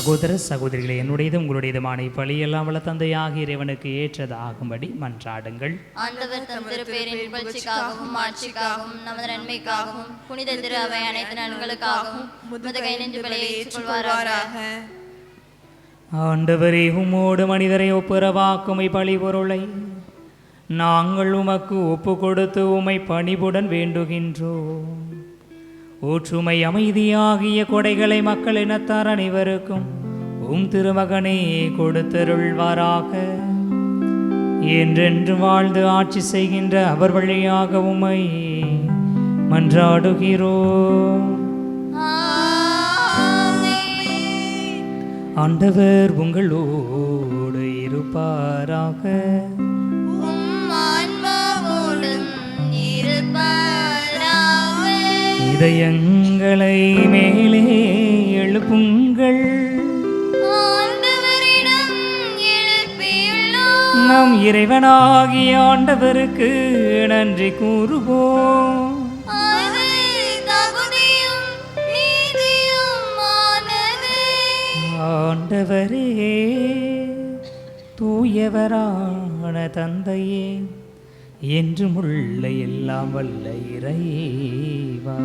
E: சகோதர சகோதரிகளை என்னுடையது உங்களுடையதுமான இப்பலியெல்லாம் வல்ல தந்தையாக இறைவனுக்கு ஏற்றதாகும்படி மன்றாடுங்கள்.
B: ஆண்டவர் தம் திருப்பேரின் புகழ்ச்சிக்காகவும் ஆட்சிக்காகவும் நமது நன்மைக்காகவும் புனித திரு அவை அனைத்து நன்களுக்காகவும் முதுகை நின்று பலியை ஏற்றுக்கொள்வாராக.
E: ஆண்டவரே, உம்மோடு மனிதரை ஒப்புரவாக்கும் பழி பொருளை நாங்கள் உமக்கு ஒப்பு கொடுத்து உம்மை பணிவுடன் வேண்டுகின்றோம். ஒற்றுமை அமைதியாகிய கொடைகளை மக்கள் இனத்தார் அனைவருக்கும் திருமகனே கொடுத்தருள்வாராக. என்றென்று வாழ்ந்து ஆட்சி செய்கின்ற அவர் வழியாக உம்மை மன்றாடுகிறோம். ஆண்டவர் உங்களோடு இருப்பாராக. இதயங்களை மேலே எழுப்புங்கள். நம் இறைவனாகிய ஆண்டவருக்கு நன்றி கூறுவோம். ஆண்டவரே, தூயவரான தந்தையே, என்றும் உள்ள எல்லாம் வல்ல இறைவா,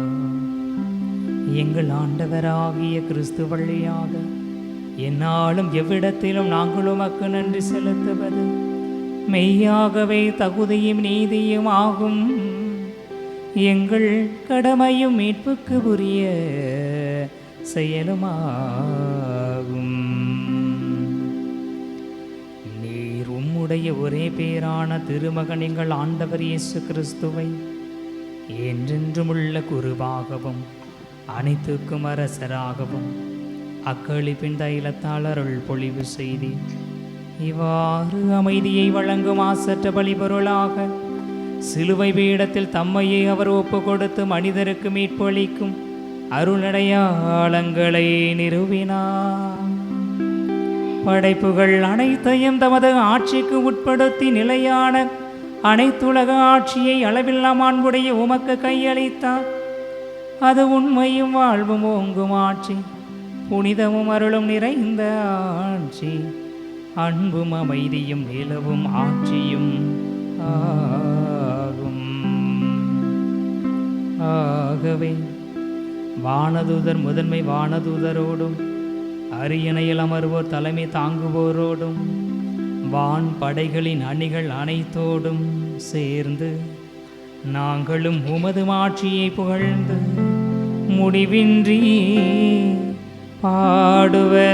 E: எங்கள் ஆண்டவராகிய கிறிஸ்து வழியாக என்னாலும் எவ்விடத்திலும் நாங்கள் உமக்கு நன்றி செலுத்துவது மெய்யாகவே தகுதியும் நீதியும் ஆகும். எங்கள் கடமையும் மீட்புக்கு உரிய செயலுமாகும். நீர் உம்முடைய ஒரே பேரான திருமகன் எங்கள் ஆண்டவர் இயேசு கிறிஸ்துவை என்றென்றுமுள்ள குருவாகவும் அனைத்துக்கும் அரசராகவும் அக்களிப்பின் தைலத்தால் அருள் பொழிவு செய்தி இவ்வாறு அமைதியை வழங்கும் ஆசற்ற பலிபொருளாக சிலுவை பீடத்தில் தம்மையே அவர் ஒப்பு கொடுத்து மனிதருக்கு மீட்பு அளிக்கும் அருளடையாளங்களை நிறுவினார். படைப்புகள் அனைத்தையும் தமது ஆட்சிக்கு உட்படுத்தி நிலையான அனைத்துலக ஆட்சியை அளவில்லா மாண்புடைய உமக்கு கையளித்தார். அது உண்மையும் வாழ்வும் ஓங்கும் ஆட்சி, புனிதமும் அருளும் நிறைந்த ஆட்சி, அன்பும் அமைதியும் நிலவும் ஆட்சியும் ஆகும். ஆகவே வானதூதர் முதன்மை வானதூதரோடும் அரியணையில் அமர்வோர் தலைமை தாங்குவோரோடும் வான் படைகளின் அணிகள் அனைத்தோடும் சேர்ந்து நாங்களும் உமது ஆட்சியை புகழ்ந்து முடிவின்றி பாடுவதாவது.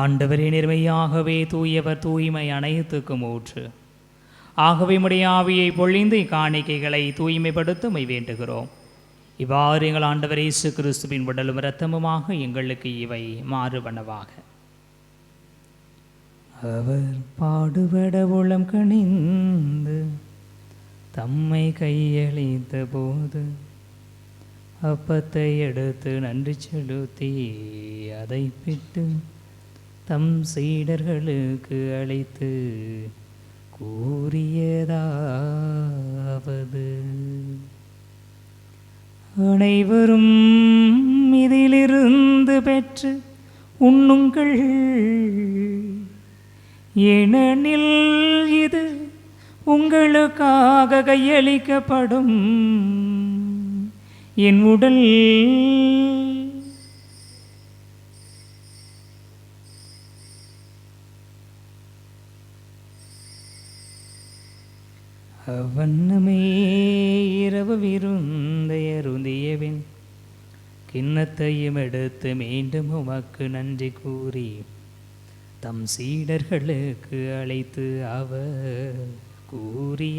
E: ஆண்டவரே, நேர்மையாகவே தூயவர், தூய்மை அனைத்துக்கும் ஊற்று. ஆகவே உம்முடைய ஆவியை பொழிந்து இக்காணிக்கைகளை தூய்மைப்படுத்த உம்மை வேண்டுகிறோம். இவ்வாறு எங்கள் ஆண்டவர் இயேசு கிறிஸ்துவின் உடலும் இரத்தமுமாக எங்களுக்கு இவை மாறுபனவாக. அவர் பாடுபட உளம் கனிந்து தம்மை கையளித்த போது அப்பத்தை எடுத்து நன்றி செலுத்தி அதை பிட்டு தம் சீடர்களுக்கு அழைத்து கூறியதாவது: அனைவரும் இதிலிருந்து பெற்று உண்ணுங்கள், ஏனெனில் இது உங்களுக்காக கையளிக்கப்படும் என் உடல்.
A: அவ்வண்ணமே இரவு விருந்தையருந்தியவின் கிண்ணத்தையும் எடுத்து மீண்டும் உமக்கு நன்றி கூறி தம் சீடர்களுக்கு அழைத்து அவர் கூறியதாவது: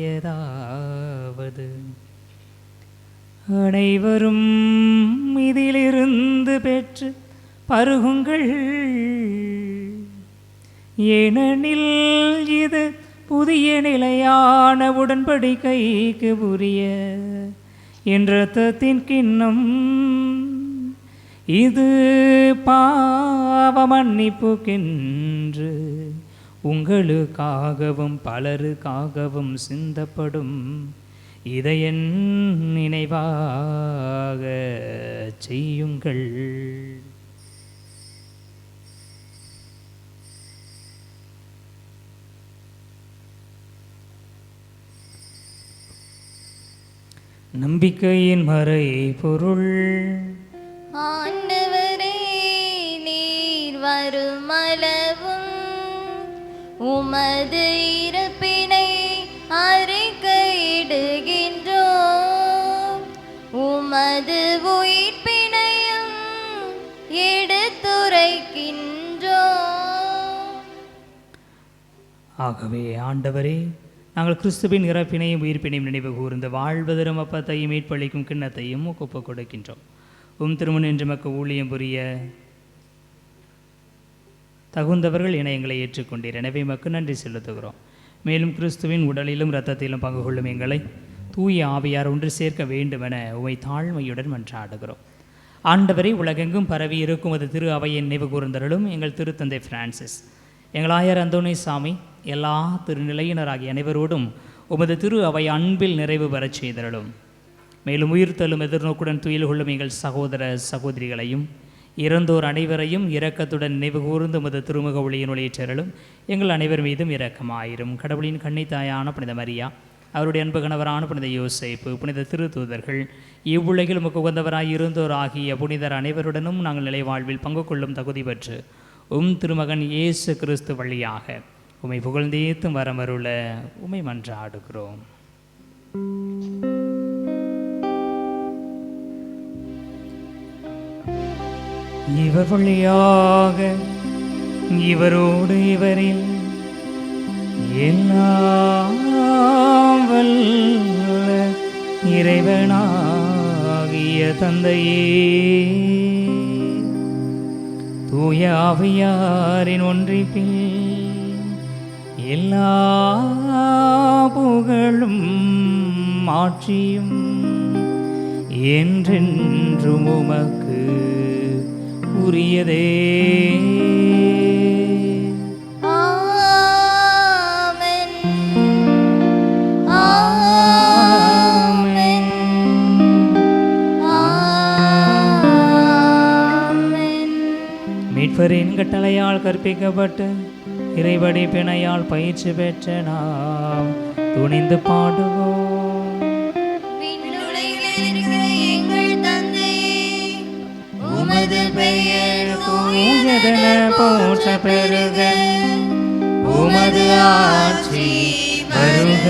A: அனைவரும் இதிலிருந்து பெற்று பருகுங்கள், ஏனெனில் இது புதிய நிலையான உடன்படிக்கைக்கு உரிய என் இரத்தத்தின் கிண்ணம். இது பாவ மன்னிப்புக்கென்று உங்களுக்காகவும் பலருக்காகவும் சிந்தப்படும். இதை என் நினைவாக செய்யுங்கள். நம்பிக்கையின் மறை பொருள்.
B: ஆண்டவரே, நீர் வருமளவும் உமது இறப்பினை அறிக்கையிடுகின்றோம், உமது உயிர்ப்பினையும் எடுத்துரைக்கின்றோம்.
A: ஆகவே ஆண்டவரே, நாங்கள் கிறிஸ்துவின் இறப்பினையும் உயிர்ப்பினையும் நினைவு கூர்ந்து வாழ்வதரும் அப்பத்தையும் மீட்பளிக்கும் கிண்ணத்தையும் ஒப்புக் கொடுக்கின்றோம். திருமணம் என்று மக்கள் ஊழியம் புரிய தகுந்தவர்கள் என எங்களை ஏற்றுக்கொண்டீர். எனவே மக்கள் நன்றி செலுத்துகிறோம். மேலும் கிறிஸ்துவின் உடலிலும் இரத்தத்திலும் பங்கு கொள்ளும் எங்களை தூய ஆவியார் ஒன்று சேர்க்க வேண்டுமென உமை தாழ்மையுடன் மன்றாடுகிறோம். ஆண்டவரை உலகெங்கும் பரவி இருக்கும் அது திரு அவையை நினைவு கூர்ந்தருளும். எங்கள் திருத்தந்தை பிரான்சிஸ், எங்கள் ஆயர் அந்தோணி சாமி, எல்லா திருநிலையினராகிய அனைவரோடும் உமது திரு அவை அன்பில் நிறைவு பெறச் செய்தருளும். மேலும் உயிர்த்தலும் எதிர்நோக்குடன் துயில் கொள்ளும் எங்கள் சகோதர சகோதரிகளையும் இறந்தோர் அனைவரையும் இரக்கத்துடன் நினைவு கூர்ந்து உமது திருமுக ஒளியின் ஒளியேற்றருளும். எங்கள் அனைவர் மீதும் இரக்கமாயிரும். கடவுளின் கன்னித்தாயான புனித மரியா, அவருடைய அன்பு கணவரான புனித யோசேப்பு, புனித திருத்தூதர்கள், இவ்வுலகில் உமக்கு உகந்தவராய் இருந்தோர் ஆகிய புனிதர் அனைவருடனும் நாங்கள் நிலை வாழ்வில் பங்கு கொள்ளும் தகுதி பெற்று திருமகன் இயேசு கிறிஸ்து வழியாக உம்மை புகழ்ந்தேத்தும் வரமருள உம்மை மன்றாடுகிறோம். இவர் வழியாக இவரோடு இவரில் எல்லாம் வல்ல இறைவனாகிய தந்தையே, தூய ஆவியாரின் ஒன்றிப்பில் எல்லா புகழும் ஆட்சியும் என்றென்றும் உமக்கு உரியதே.
B: ஆமென். ஆமென். ஆமென்.
A: மீட்பரின் கட்டளையால் கற்பிக்கப்பட்டு இறைவடி பிணையால் பயிற்சி பெற்ற நாம் துணிந்து பாடுவோம்.
B: விண்ணுலகில் இருக்கிற எங்கள் தந்தையே, உமது பெயர்
A: தூயதென போற்ற பெருக, உமது ஆட்சி வருக,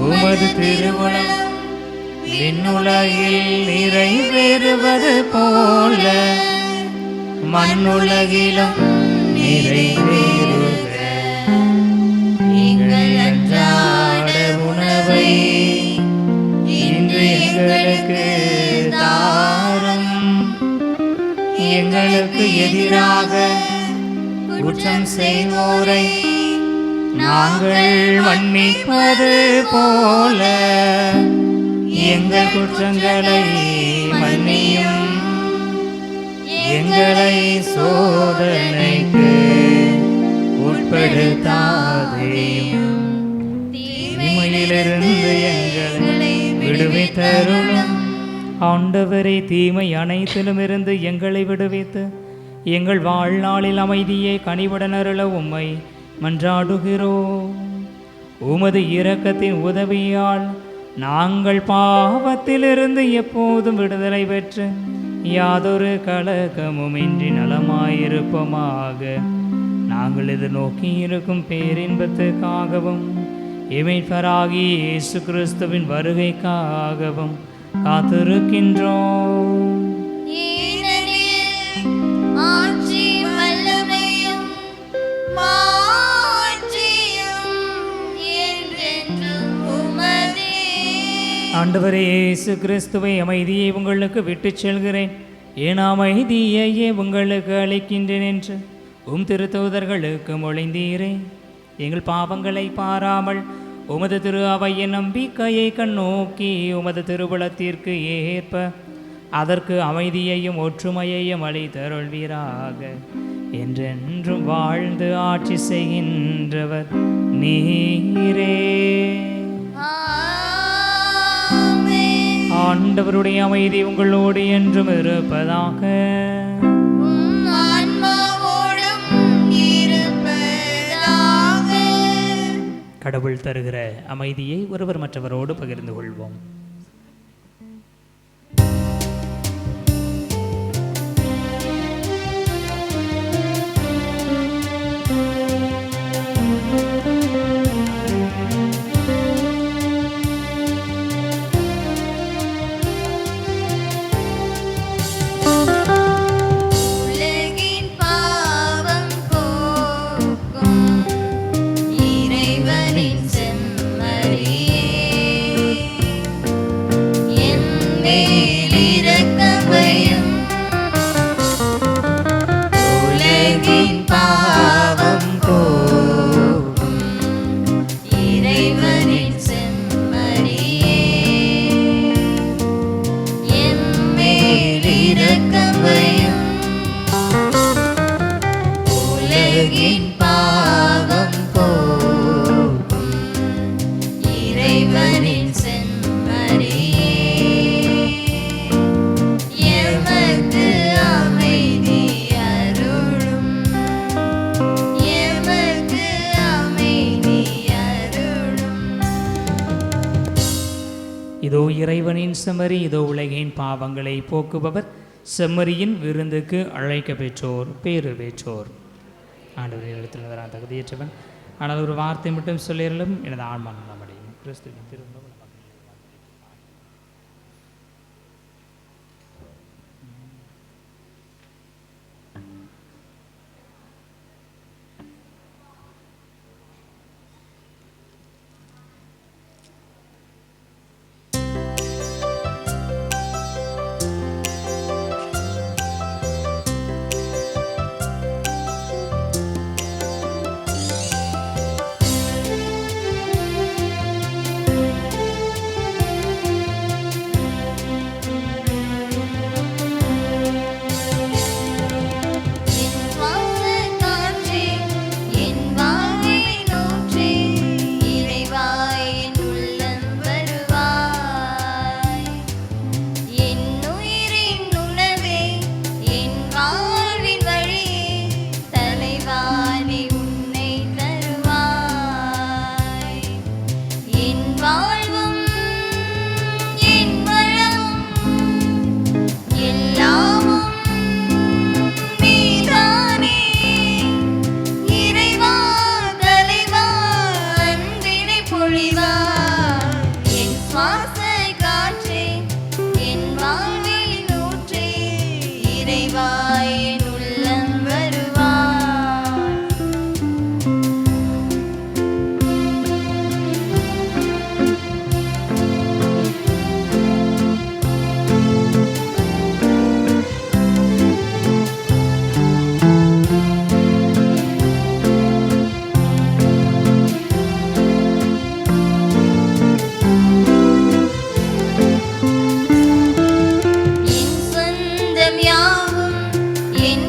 A: உமது திருவுளம் விண்ணுலகில் நிறைவேறுவது போல மண்ணுலகிலும் நிறைவேறுக. எங்கள் அன்றாட உணவை இன்று எங்களுக்கு தாரும். எங்களுக்கு எதிராக குற்றம் செய்வோரை நாங்கள் மன்னிப்பது போல எங்கள் குற்றங்களை மன்னியும். எங்களை சோதனைக்கு உட்படுத்தாதேயும், தீமையிலிருந்து எங்களை விடுவித்தருளும். ஆண்டவரை, தீமை அனைத்திலும் இருந்து எங்களை விடுவித்து எங்கள் வாழ்நாளில் அமைதியை கனிவுடன் அருள உம்மை மன்றாடுகிறோம். உமது இரக்கத்தின் உதவியால் நாங்கள் பாவத்திலிருந்து எப்போதும் விடுதலை பெற்று யாதொரு கலக்கமுமின்றி நலமாயிருப்போமாக. நாங்கள் எதிர்நோக்கி இருக்கும் பேரின்பத்துக்காகவும்
E: இமைப்பராகி இயேசு கிறிஸ்துவின் வருகைக்காகவும் காத்திருக்கின்றோம்.
B: ஏனெனில் ஆட்சியும் வல்லமையும் மாட்சியும் என்றென்றும் உமதே.
E: ஆண்டவரே இயேசு கிறிஸ்துவை, அமைதியை உங்களுக்கு விட்டுச் செல்கிறேன், என் அமைதியையே உங்களுக்கு அளிக்கின்றேன் என்று திருத்தூதர்களுக்கு மொழிந்தீரே. எங்கள் பாவங்களை பாராமல் உமது திரு அவையின் நம்பிக்கையை கண்ணோக்கி உமது திருவுளத்திற்கு ஏற்ப அதற்கு அமைதியையும் ஒற்றுமையையும் அளித்தருள்வீராக. என்றென்றும் வாழ்ந்து ஆட்சி செய்கின்றவர் நீரே.
B: ஆமென்.
E: ஆண்டவருடைய அமைதி உங்களோடு என்றும் இருப்பதாக.
B: உம் ஆன்மாவோடும் இருப்பதாக.
E: கடவுள் தருகிற அமைதியை ஒருவர் மற்றவரோடு பகிர்ந்து கொள்வோம்.
B: உலகின் பாவம் போக்கும் இறைவனின் செம்மறியே, என் மேல் இரக்கம் வையும். உலகின் பாவம் போக்கும் இறைவனின் செம்மறியே, என் மேல் இரக்கம் வையும். உலகின் பாவம் போக்கும் இறைவனின் செம்மறியே, எமக்கு அமைதி அருளும். எமக்கு அமைதி அருளும்.
E: இதோ இறைவனின் செம்மறி, இதோ உலகின் பாவங்களை போக்குபவர். செம்மறியின் விருந்துக்கு அழைக்க பெற்றோர் பேறு பெற்றோர். ஆண்டவரை இடத்தில் வரான் தகுதியற்றவன், ஆனால் ஒரு வார்த்தை மட்டும் சொல்லிடலும் எனது ஆன்மா நம்முடையும் கிறிஸ்துவின் திரும்ப.
B: என்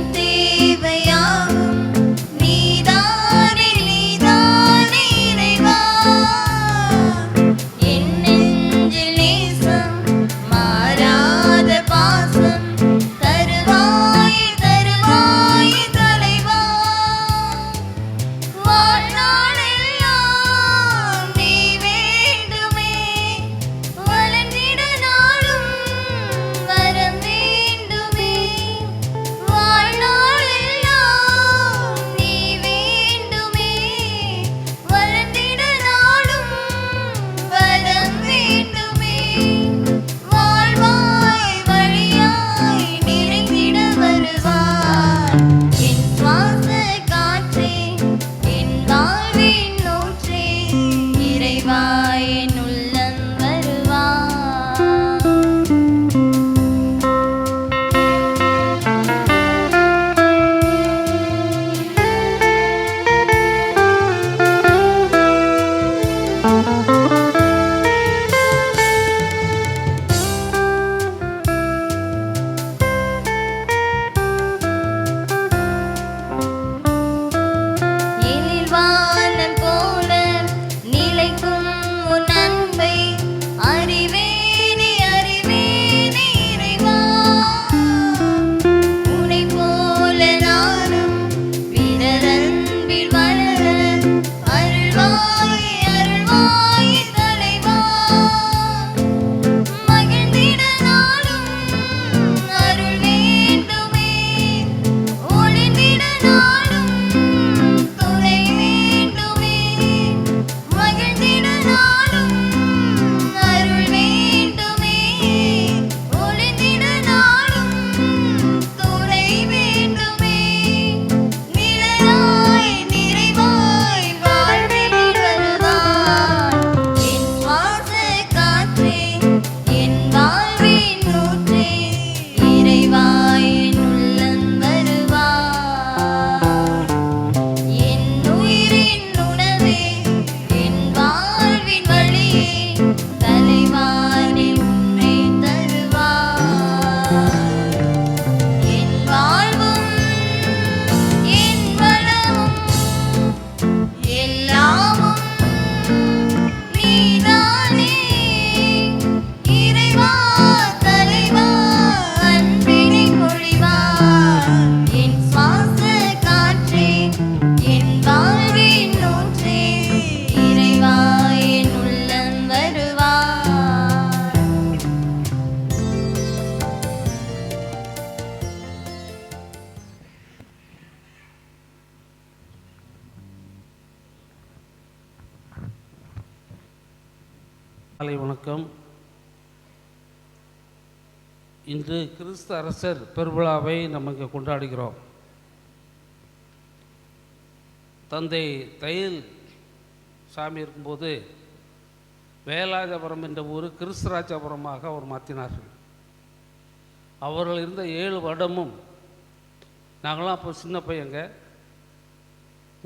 F: காலை வணக்கம். இன்று கிறிஸ்து அரசர் பெருவிழாவை நம்ம இங்கே கொண்டாடுகிறோம். தந்தை தையல் சாமி இருக்கும்போது வேலாஜபுரம் என்ற ஊர் கிறிஸ்துராஜபுரமாக அவர் மாற்றினார்கள். அவர்கள் இருந்த 7 வருடமும் நாங்களாம் அப்போ சின்ன பையங்க,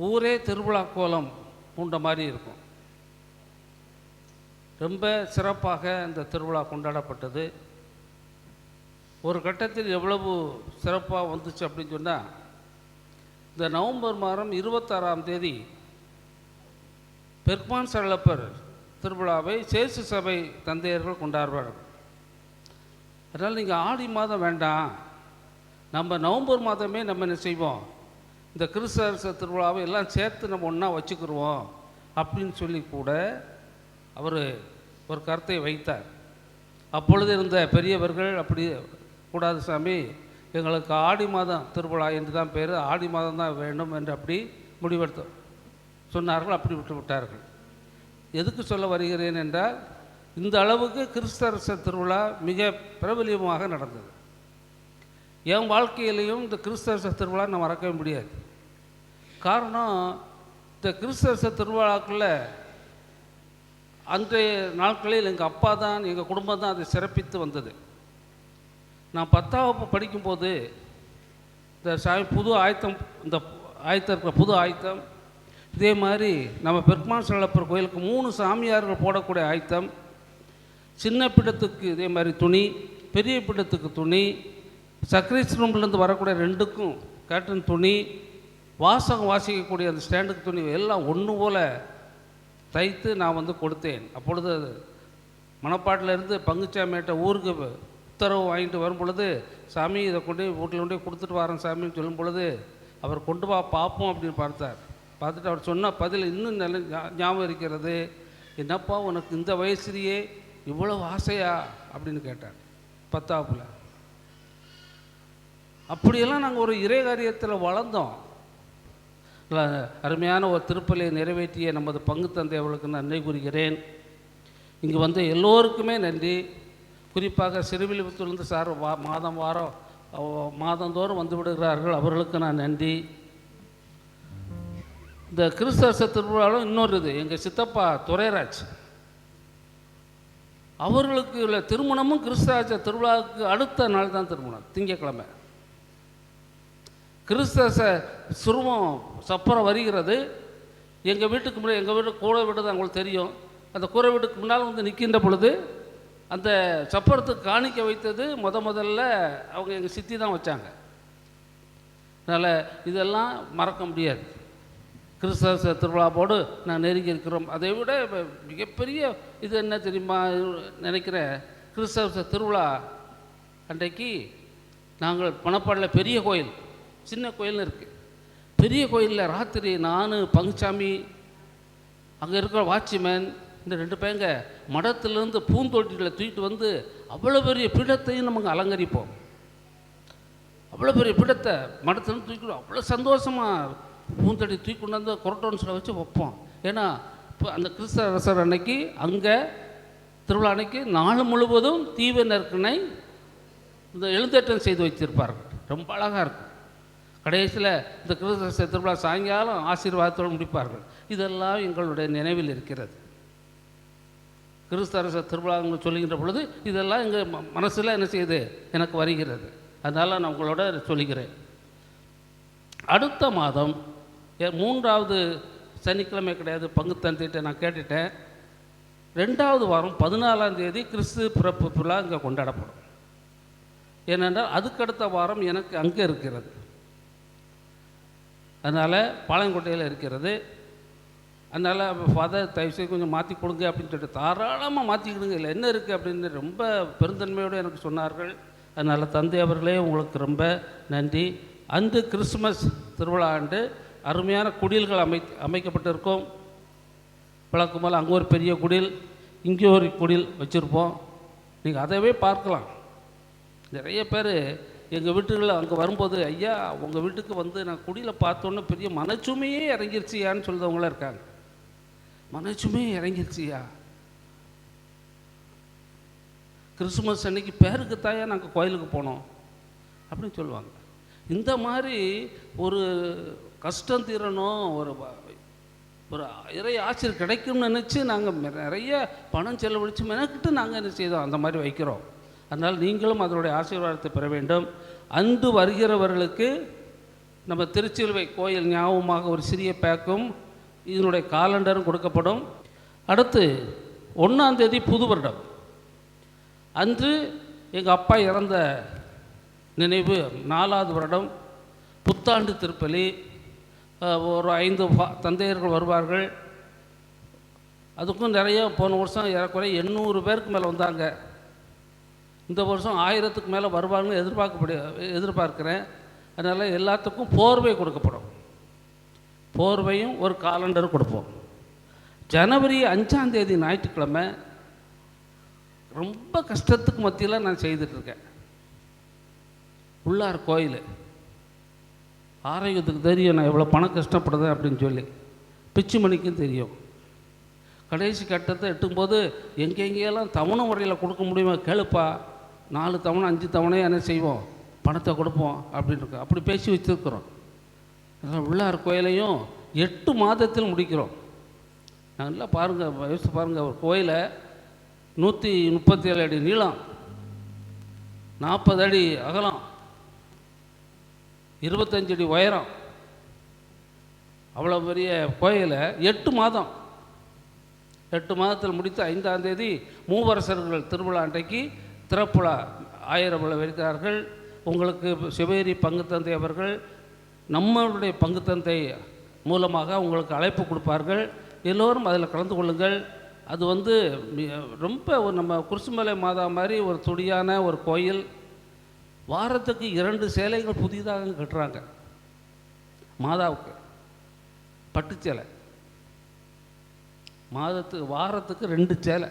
F: ஊரே திருவிழா கோலம் பூண்ட மாதிரி இருக்கும். ரொம்ப சிறப்பாக இந்த திருவிழா கொண்டாடப்பட்டது. ஒரு கட்டத்தில் எவ்வளவு சிறப்பாக வந்துச்சு அப்படின்னு சொன்னால், இந்த நவம்பர் மாதம் 26ஆம் தேதி பெர்க்மான் சரளப்பர் திருவிழாவை சேசு சபை தந்தையர்கள் கொண்டாடுவார்கள். அதனால் நீங்கள் ஆடி மாதம் வேண்டாம், நம்ம நவம்பர் மாதமே நம்ம என்ன செய்வோம், இந்த கிறிஸ்தவ திருவிழாவை எல்லாம் சேர்த்து நம்ம ஒன்றா வச்சுக்கிடுவோம் அப்படின்னு சொல்லி கூட அவர் ஒரு கருத்தை வைத்தார். அப்பொழுது இருந்த பெரியவர்கள் அப்படி கூடாது சாமி, எங்களுக்கு ஆடி மாதம் திருவிழா என்று தான் பேர், ஆடி மாதம் தான் வேண்டும் என்று அப்படி முடிவெடுத்து சொன்னார்கள். அப்படி விட்டு விட்டார்கள். எதுக்கு சொல்ல வருகிறேன் என்றால், இந்த அளவுக்கு கிறிஸ்தவ திருவிழா மிக பிரபலியமாக நடந்தது. என் வாழ்க்கையிலையும் இந்த கிறிஸ்தவ திருவிழா நான் மறக்கவே முடியாது. காரணம், இந்த கிறிஸ்தவ திருவிழாக்களில் அன்றைய நாட்களில் எங்கள் அப்பா தான், எங்கள் குடும்பம் தான் அதை சிறப்பித்து வந்தது. நான் 10ஆம் வகுப்பு படிக்கும்போது இந்த புது ஆயத்தம், இந்த ஆயத்தம் இருக்கிற புது ஆயத்தம், இதே மாதிரி நம்ம பெர்க்மான் சரளப்பர் கோயிலுக்கு 3 சாமியார்கள் போடக்கூடிய ஆயத்தம், சின்ன பிடத்துக்கு இதே மாதிரி துணி, பெரிய பிடத்துக்கு துணி, சக்ரீஸ் ரூம்லேருந்து வரக்கூடிய 2க்கும் கேட்டன் துணி, வாசகம் வாசிக்கக்கூடிய அந்த ஸ்டாண்டுக்கு துணி எல்லாம் ஒன்று போல் தைத்து நான் கொடுத்தேன். அப்பொழுது மணப்பாட்டிலேருந்து பங்குச்சாமியிட்ட ஊருக்கு உத்தரவு வாங்கிட்டு வரும் பொழுது, சாமி இதை கொண்டு வீட்டில் கொண்டு கொடுத்துட்டு வரேன் சாமின்னு சொல்லும் பொழுது, அவர் கொண்டு வா பார்ப்போம் அப்படின்னு பார்த்தார். பார்த்துட்டு அவர் சொன்ன பதில் இன்னும் நல்ல ஞாபகம் இருக்கிறது. என்னப்பா உனக்கு இந்த வயசுலேயே இவ்வளவு ஆசையா அப்படின்னு கேட்டார். 10ஆப்புல. அப்படியெல்லாம் நாங்கள் ஒரு இறை காரியத்தில் வளர்ந்தோம். அருமையான ஒரு திருப்பலியை நிறைவேற்றிய நமது பங்கு தந்தை அவர்களுக்கு நன்றி கூறுகிறேன். இங்கு வந்து எல்லோருக்குமே நன்றி. குறிப்பாக சிறுவில்லிபுத்தூர்லேருந்து சார் மாதந்தோறும் வந்து விடுகிறார்கள், அவர்களுக்கு நான் நன்றி. இந்த கிறிஸ்தவ திருவிழாவில் இன்னொரு இது, எங்கள் சித்தப்பா துரைராஜ் அவர்களுக்கு உள்ள திருமணமும் கிறிஸ்தவ திருவிழாவுக்கு அடுத்த நாள் தான் திருமணம், திங்கக்கிழமை. கிறிஸ்தவ சுருவம் சப்பரம் வருகிறது. எங்கள் வீட்டுக்கு முன்னாடி, எங்கள் வீட்டு கூரை வீடு தான் உங்களுக்கு தெரியும், அந்த கூரை வீட்டுக்கு முன்னால் நிற்கின்ற பொழுது அந்த சப்பரத்துக்கு காணிக்க வைத்தது முதல்ல அவங்க எங்கள் சித்தி தான் வச்சாங்க. அதனால் இதெல்லாம் மறக்க முடியாது. கிறிஸ்தவ திருவிழாவோடு நான் நெருங்கி இருக்கிறோம். அதை விட மிகப்பெரிய இது என்ன தெரியுமா நினைக்கிறேன், கிறிஸ்தவ திருவிழா அன்றைக்கு நாங்கள் மணப்பாடில் பெரிய கோயில், சின்ன கோயில்னு இருக்குது. பெரிய கோயிலில் ராத்திரி நான், பங்குச்சாமி, அங்கே இருக்கிற வாட்ச்மேன், இந்த 2 பையங்க மடத்திலேருந்து பூந்தொட்டியில் தூக்கிட்டு வந்து அவ்வளோ பெரிய பீடத்தையும் நமக்கு அலங்கரிப்போம். அவ்வளோ பெரிய பீடத்தை மடத்துலேருந்து தூக்கிட்டு அவ்வளோ சந்தோஷமாக பூந்தொட்டி தூக்கி கொண்டு வந்து கொரட்டோன்ஸில் வச்சு வைப்போம். ஏன்னா இப்போ அந்த கிறிஸ்தவ அரசர் அன்னைக்கு அங்கே திருவிழா அன்னைக்கு நாள் முழுவதும் தீவு நெருக்கினை இந்த எழுந்தேற்றம் செய்து வைத்திருப்பார்கள். ரொம்ப அழகாக இருக்கும். கடைசியில் இந்த கிறிஸ்தவ திருவிழா சாயங்காலம் ஆசீர்வாதத்தோடு முடிப்பார்கள். இதெல்லாம் எங்களுடைய நினைவில் இருக்கிறது. கிறிஸ்தவ திருவிழாங்க சொல்லுகின்ற பொழுது இதெல்லாம் எங்கள் மனசில் என்ன செய்யுது, எனக்கு வருகிறது. அதனால் நான் உங்களோட சொல்லுகிறேன். அடுத்த மாதம் 3வது சனிக்கிழமை கிடையாது, பங்கு தந்தைகிட்ட நான் கேட்டுட்டேன். 2வது வாரம் 14ஆம் தேதி கிறிஸ்து பிறப்பு விழா இங்கே கொண்டாடப்படும். ஏனென்றால் அதுக்கடுத்த வாரம் எனக்கு அங்கே இருக்கிறது. அதனால் பாளையங்கோட்டையில் இருக்கிறது. அதனால் ஃபாதர் தயவுசெய்து கொஞ்சம் மாற்றி கொடுங்க அப்படின்னு சொல்லிட்டு தாராளமாக மாற்றிக்கிடுங்க, இல்லை என்ன இருக்குது அப்படின்னு ரொம்ப பெருந்தன்மையோடு எனக்கு சொன்னார்கள். அதனால் தந்தை அவர்களே உங்களுக்கு ரொம்ப நன்றி. அன்று கிறிஸ்துமஸ் திருவிழா ஆண்டு அருமையான குடில்கள் அமைக்கப்பட்டிருக்கும். வழக்கமாக அங்கே ஒரு பெரிய குடில், இங்கே ஒரு குடில் வச்சுருப்போம். நீங்கள் அதவே பார்க்கலாம். நிறைய பேர் எங்கள் வீட்டுகளில் அங்கே வரும்போது, ஐயா உங்கள் வீட்டுக்கு வந்து நான் குடியில் பார்த்தோன்னே பெரிய மனச்சுமையே இறங்கிருச்சியான்னு சொல்கிறவங்களாம் இருக்காங்க. மனச்சுமையே இறங்கிருச்சியா? கிறிஸ்துமஸ் அன்னைக்கு பேருக்கு தாயா நாங்கள் கோயிலுக்கு போனோம் அப்படின்னு சொல்லுவாங்க. இந்த மாதிரி ஒரு கஷ்டம் தீரணும், ஒரு இறை ஆசிரியர் கிடைக்கும்னு நினச்சி நாங்கள் நிறைய பணம் செலவழித்து மெனக்கிட்டு நாங்கள் என்ன செய்தோம், அந்த மாதிரி வைக்கிறோம். அதனால் நீங்களும் அதனுடைய ஆசீர்வாதத்தை பெற வேண்டும். அன்று வருகிறவர்களுக்கு நம்ம திருச்சிலுவை கோயில் ஞாபகமாக ஒரு சிறிய பேக்கும் இதனுடைய காலண்டரும் கொடுக்கப்படும். அடுத்து 1ஆம் தேதி புது வருடம் அன்று எங்கள் அப்பா இறந்த நினைவு 4வது வருடம் புத்தாண்டு திருப்பலி. ஒரு 5 தந்தையர்கள் வருவார்கள். அதுக்கும் நிறைய போன வருஷம் ஏறக்குறைய 800 பேருக்கு மேலே வந்தாங்க. இந்த வருஷம் 1000க்கு மேலே வருவாங்கன்னு எதிர்பார்க்குறேன். அதனால் எல்லாத்துக்கும் போர்வை கொடுக்கப்படும். போர்வையும் ஒரு காலண்டரும் கொடுப்போம். ஜனவரி 5ஆம் தேதி ஞாயிற்றுக்கிழமை ரொம்ப கஷ்டத்துக்கு மத்தியில் நான் செய்துட்ருக்கேன். உள்ளார் கோயில் ஆரோக்கியத்துக்கு தெரியும் நான் எவ்வளோ பணம் கஷ்டப்படுறேன் அப்படின்னு சொல்லி, பிச்சு மணிக்கும் தெரியும். கடைசி கட்டத்தை எட்டும்போது எங்கெங்கேயெல்லாம் தவணை முறையில் கொடுக்க முடியுமா கேளுப்பா, 4 தவணை 5 தவணையாக என்ன செய்வோம், பணத்தை கொடுப்போம் அப்படின்ட்டு அப்படி பேசி வச்சுருக்குறோம். அதனால் உள்ளார் கோயிலையும் 8 மாதத்தில் முடிக்கிறோம். நல்லா பாருங்கள், யோசித்து பாருங்கள், ஒரு கோயிலை 137 அடி நீளம், 40 அடி அகலம், 25 அடி உயரம், அவ்வளோ பெரிய கோயிலை 8 மாதத்தில் முடித்து 5ஆம் தேதி மூவரசர்கள் திருவிழா அன்றைக்கு திறப்புழா 1000 விழா வைக்கிறார்கள். உங்களுக்கு சிவேரி பங்கு தந்தை அவர்கள் நம்மளுடைய பங்கு தந்தை மூலமாக உங்களுக்கு அழைப்பு கொடுப்பார்கள். எல்லோரும் அதில் கலந்து கொள்ளுங்கள். அது ரொம்ப நம்ம குருசுமலை மாதா மாதிரி ஒரு துடியான ஒரு கோயில். வாரத்துக்கு 2 சேலைகள் புதிதாக கட்டுறாங்க மாதாவுக்கு, பட்டு சேலை. வாரத்துக்கு 2 சேலை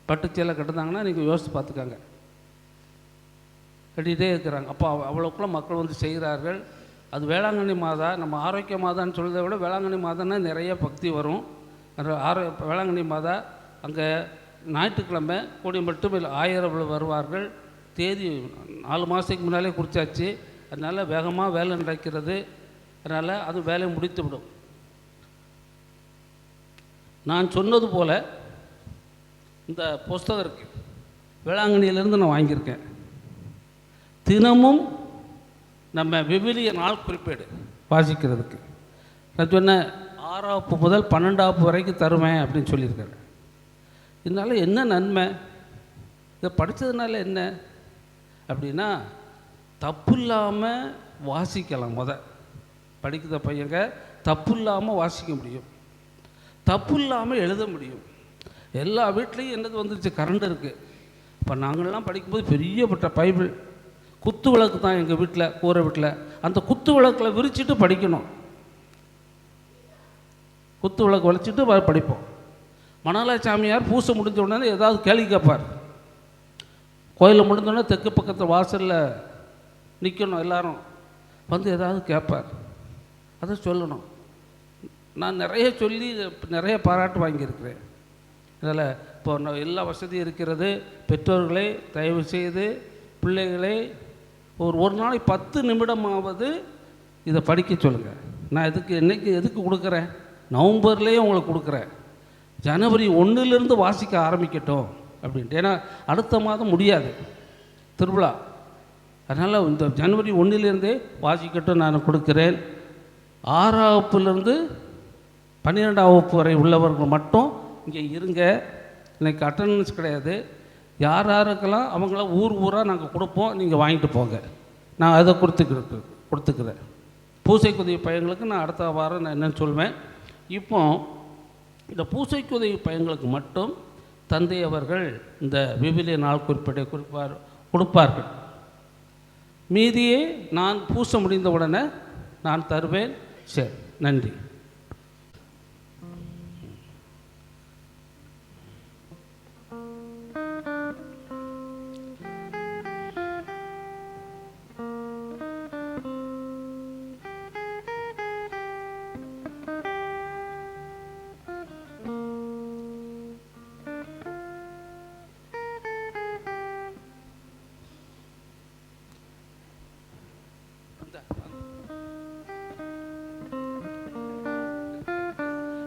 F: பட்டு சேலை கட்டுதாங்கன்னா நீங்கள் யோசித்து பார்த்துக்காங்க, கட்டிகிட்டே இருக்கிறாங்க. அப்போ அவ்வளோக்குள்ள மக்கள் செய்கிறார்கள். அது வேளாங்கண்ணி மாதா, நம்ம ஆரோக்கிய மாதான்னு சொல்கிறத விட வேளாங்கண்ணி மாதான்னா நிறைய பக்தி வரும். வேளாங்கண்ணி மாதா அங்கே ஞாயிற்றுக்கிழமை கூடி மட்டும் 1000 வருவார்கள். தேதி 4 மாதத்துக்கு முன்னாலே குறிச்சாச்சு. அதனால் வேகமாக வேலை நடக்கிறது. அதனால் அது வேலையை முடித்து விடும். நான் சொன்னது போல் இந்த புஸ்தகம் இருக்குது, வேளாங்கண்ணியிலேருந்து நான் வாங்கியிருக்கேன். தினமும் நம்ம விவிலிய நாள் குறிப்பேடு வாசிக்கிறதுக்கு நான் சொன்னேன் 6ஆம் வகுப்பு முதல் 12ஆம் வகுப்பு வரைக்கும் தருவேன் அப்படின்னு சொல்லியிருக்காரு. இதனால் என்ன நன்மை, இதை படித்ததுனால என்ன அப்படின்னா, தப்பு இல்லாமல் வாசிக்கலாம். படிக்கிற பையங்க தப்பு இல்லாமல் வாசிக்க முடியும், தப்பு இல்லாமல் எழுத முடியும். எல்லா வீட்லேயும் என்னது வந்துருச்சு, கரண்ட் இருக்குது. இப்போ நாங்கள்லாம் படிக்கும்போது பெரியப்பட்ட பைபிள் குத்து விளக்கு தான் எங்கள் வீட்டில், கூரை வீட்டில். அந்த குத்து விளக்கில் விரிச்சிட்டு படிக்கணும். குத்து விளக்கு வளைச்சிட்டு படிப்போம். மணாலா சாமியார் பூசை முடிஞ்ச உடனே ஏதாவது கேள்வி கேட்பார். கோயிலில் முடிஞ்சோடனே தெற்கு பக்கத்து வாசலில் நிற்கணும், எல்லாரும் ஏதாவது கேட்பார், அதை சொல்லணும். நான் நிறைய சொல்லி நிறைய பாராட்டு வாங்கியிருக்கிறேன். அதில் இப்போ எல்லா வசதியும் இருக்கிறது. பெற்றோர்களை தயவு செய்து பிள்ளைகளை ஒரு நாளைக்கு 10 நிமிடமாவது இதை படிக்க சொல்லுங்கள். நான் எதுக்கு கொடுக்குறேன், நவம்பர்லேயே உங்களுக்கு கொடுக்குறேன். ஜனவரி 1லேருந்து வாசிக்க ஆரம்பிக்கட்டும் அப்படின்ட்டு. ஏன்னா அடுத்த மாதம் முடியாது திருவிழா. அதனால் இந்த ஜனவரி 1லேருந்தே வாசிக்கட்டும் நான் கொடுக்குறேன். 6ஆம் வகுப்புலேருந்து 12ஆம் வகுப்பு வரை உள்ளவர்கள் மட்டும் இங்கே இருங்க. இன்றைக்கி அட்டண்டன்ஸ் கிடையாது. யார் யாருக்கெல்லாம் அவங்களாம் ஊராக நாங்கள் கொடுப்போம், நீங்கள் வாங்கிட்டு போங்க. நான் அதை கொடுத்துக்கிறேன். பூசைக்குதவி பையங்களுக்கு நான் அடுத்த வாரம் நான் என்னென்னு சொல்வேன். இப்போ இந்த பூசைக்குதவி பையங்களுக்கு மட்டும் தந்தை அவர்கள் இந்த விவிலிய நாள் குறிப்பிட்ட கொடுப்பார்கள். மீதியே நான் பூச முடிந்த உடனே நான் தருவேன். சரி, நன்றி.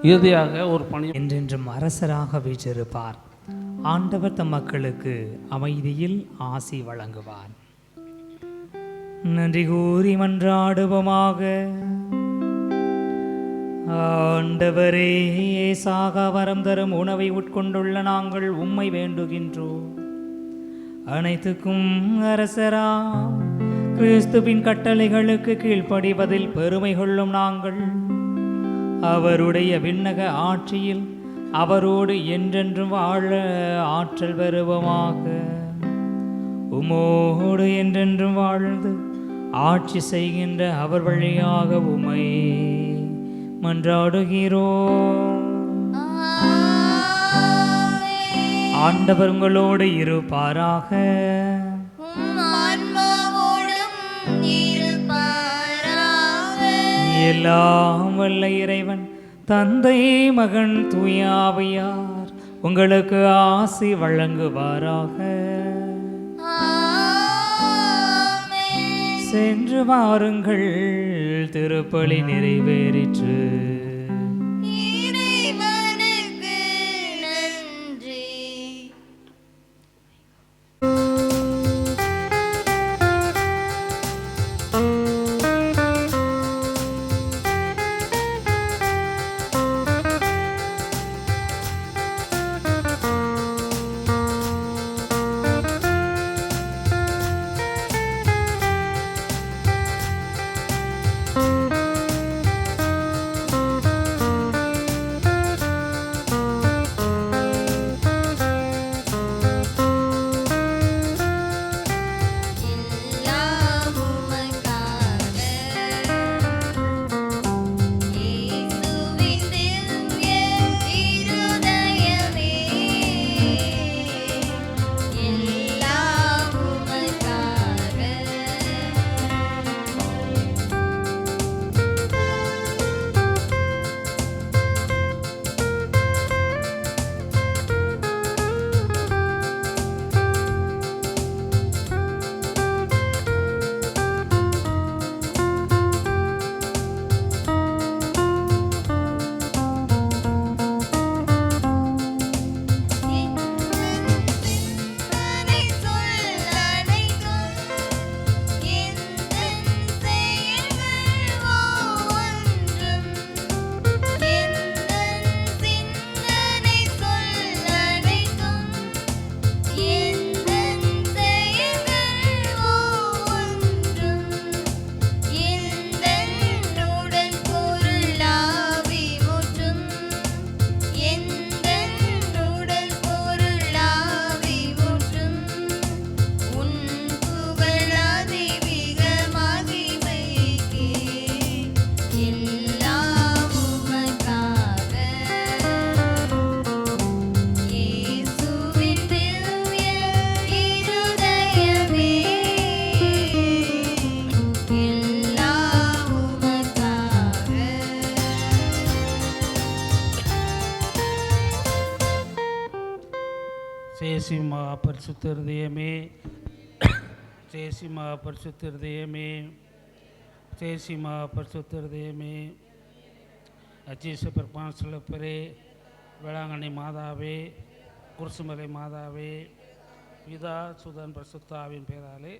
F: இறுதியாக ஒரு பணி
A: என்றென்றும் அரசராக வீற்றிருப்பார். ஆண்டவர் தம் மக்களுக்கு அமைதியில் ஆசி வழங்குவார். நன்றி கூறி மன்றாடுவோமாக. ஆண்டவரே, சாக வரம் தரும் உணவை உட்கொண்டுள்ள நாங்கள் உம்மை வேண்டுகின்றோம். அனைத்துக்கும் அரசராம் கிறிஸ்துவின் கட்டளைகளுக்கு கீழ்ப்படிவதில் பெருமை கொள்ளும் நாங்கள் அவருடைய விண்ணக ஆட்சியில் அவரோடு என்றென்றும் வாழ ஆற்றல் பெறுவோமாக. உமோடு என்றென்றும் வாழ்ந்து ஆட்சி செய்கின்ற அவர் வழியாக உமை மன்றாடுகிறோம். ஆண்டவர் உங்களோடு இருப்பாராக. எல்லாம் வல்ல இறைவன் தந்தை மகன் தூய ஆவியார் உங்களுக்கு ஆசி வழங்குவாராக. சென்று வாருங்கள், திருப்பலி நிறைவேறிற்று.
F: சேசி மகா பரிசுத்த இருதயமே, சேசி மகா பரிசுத்த இருதயமே, சேசி மகா பரிசுத்த இருதயமே, அச்சீச பெருமான் சிலப்பரே, வேளாங்கண்ணி மாதாவே, குருசுமலை மாதாவே, பிதா சுதன் பரிசுத்தாவின் பேராலே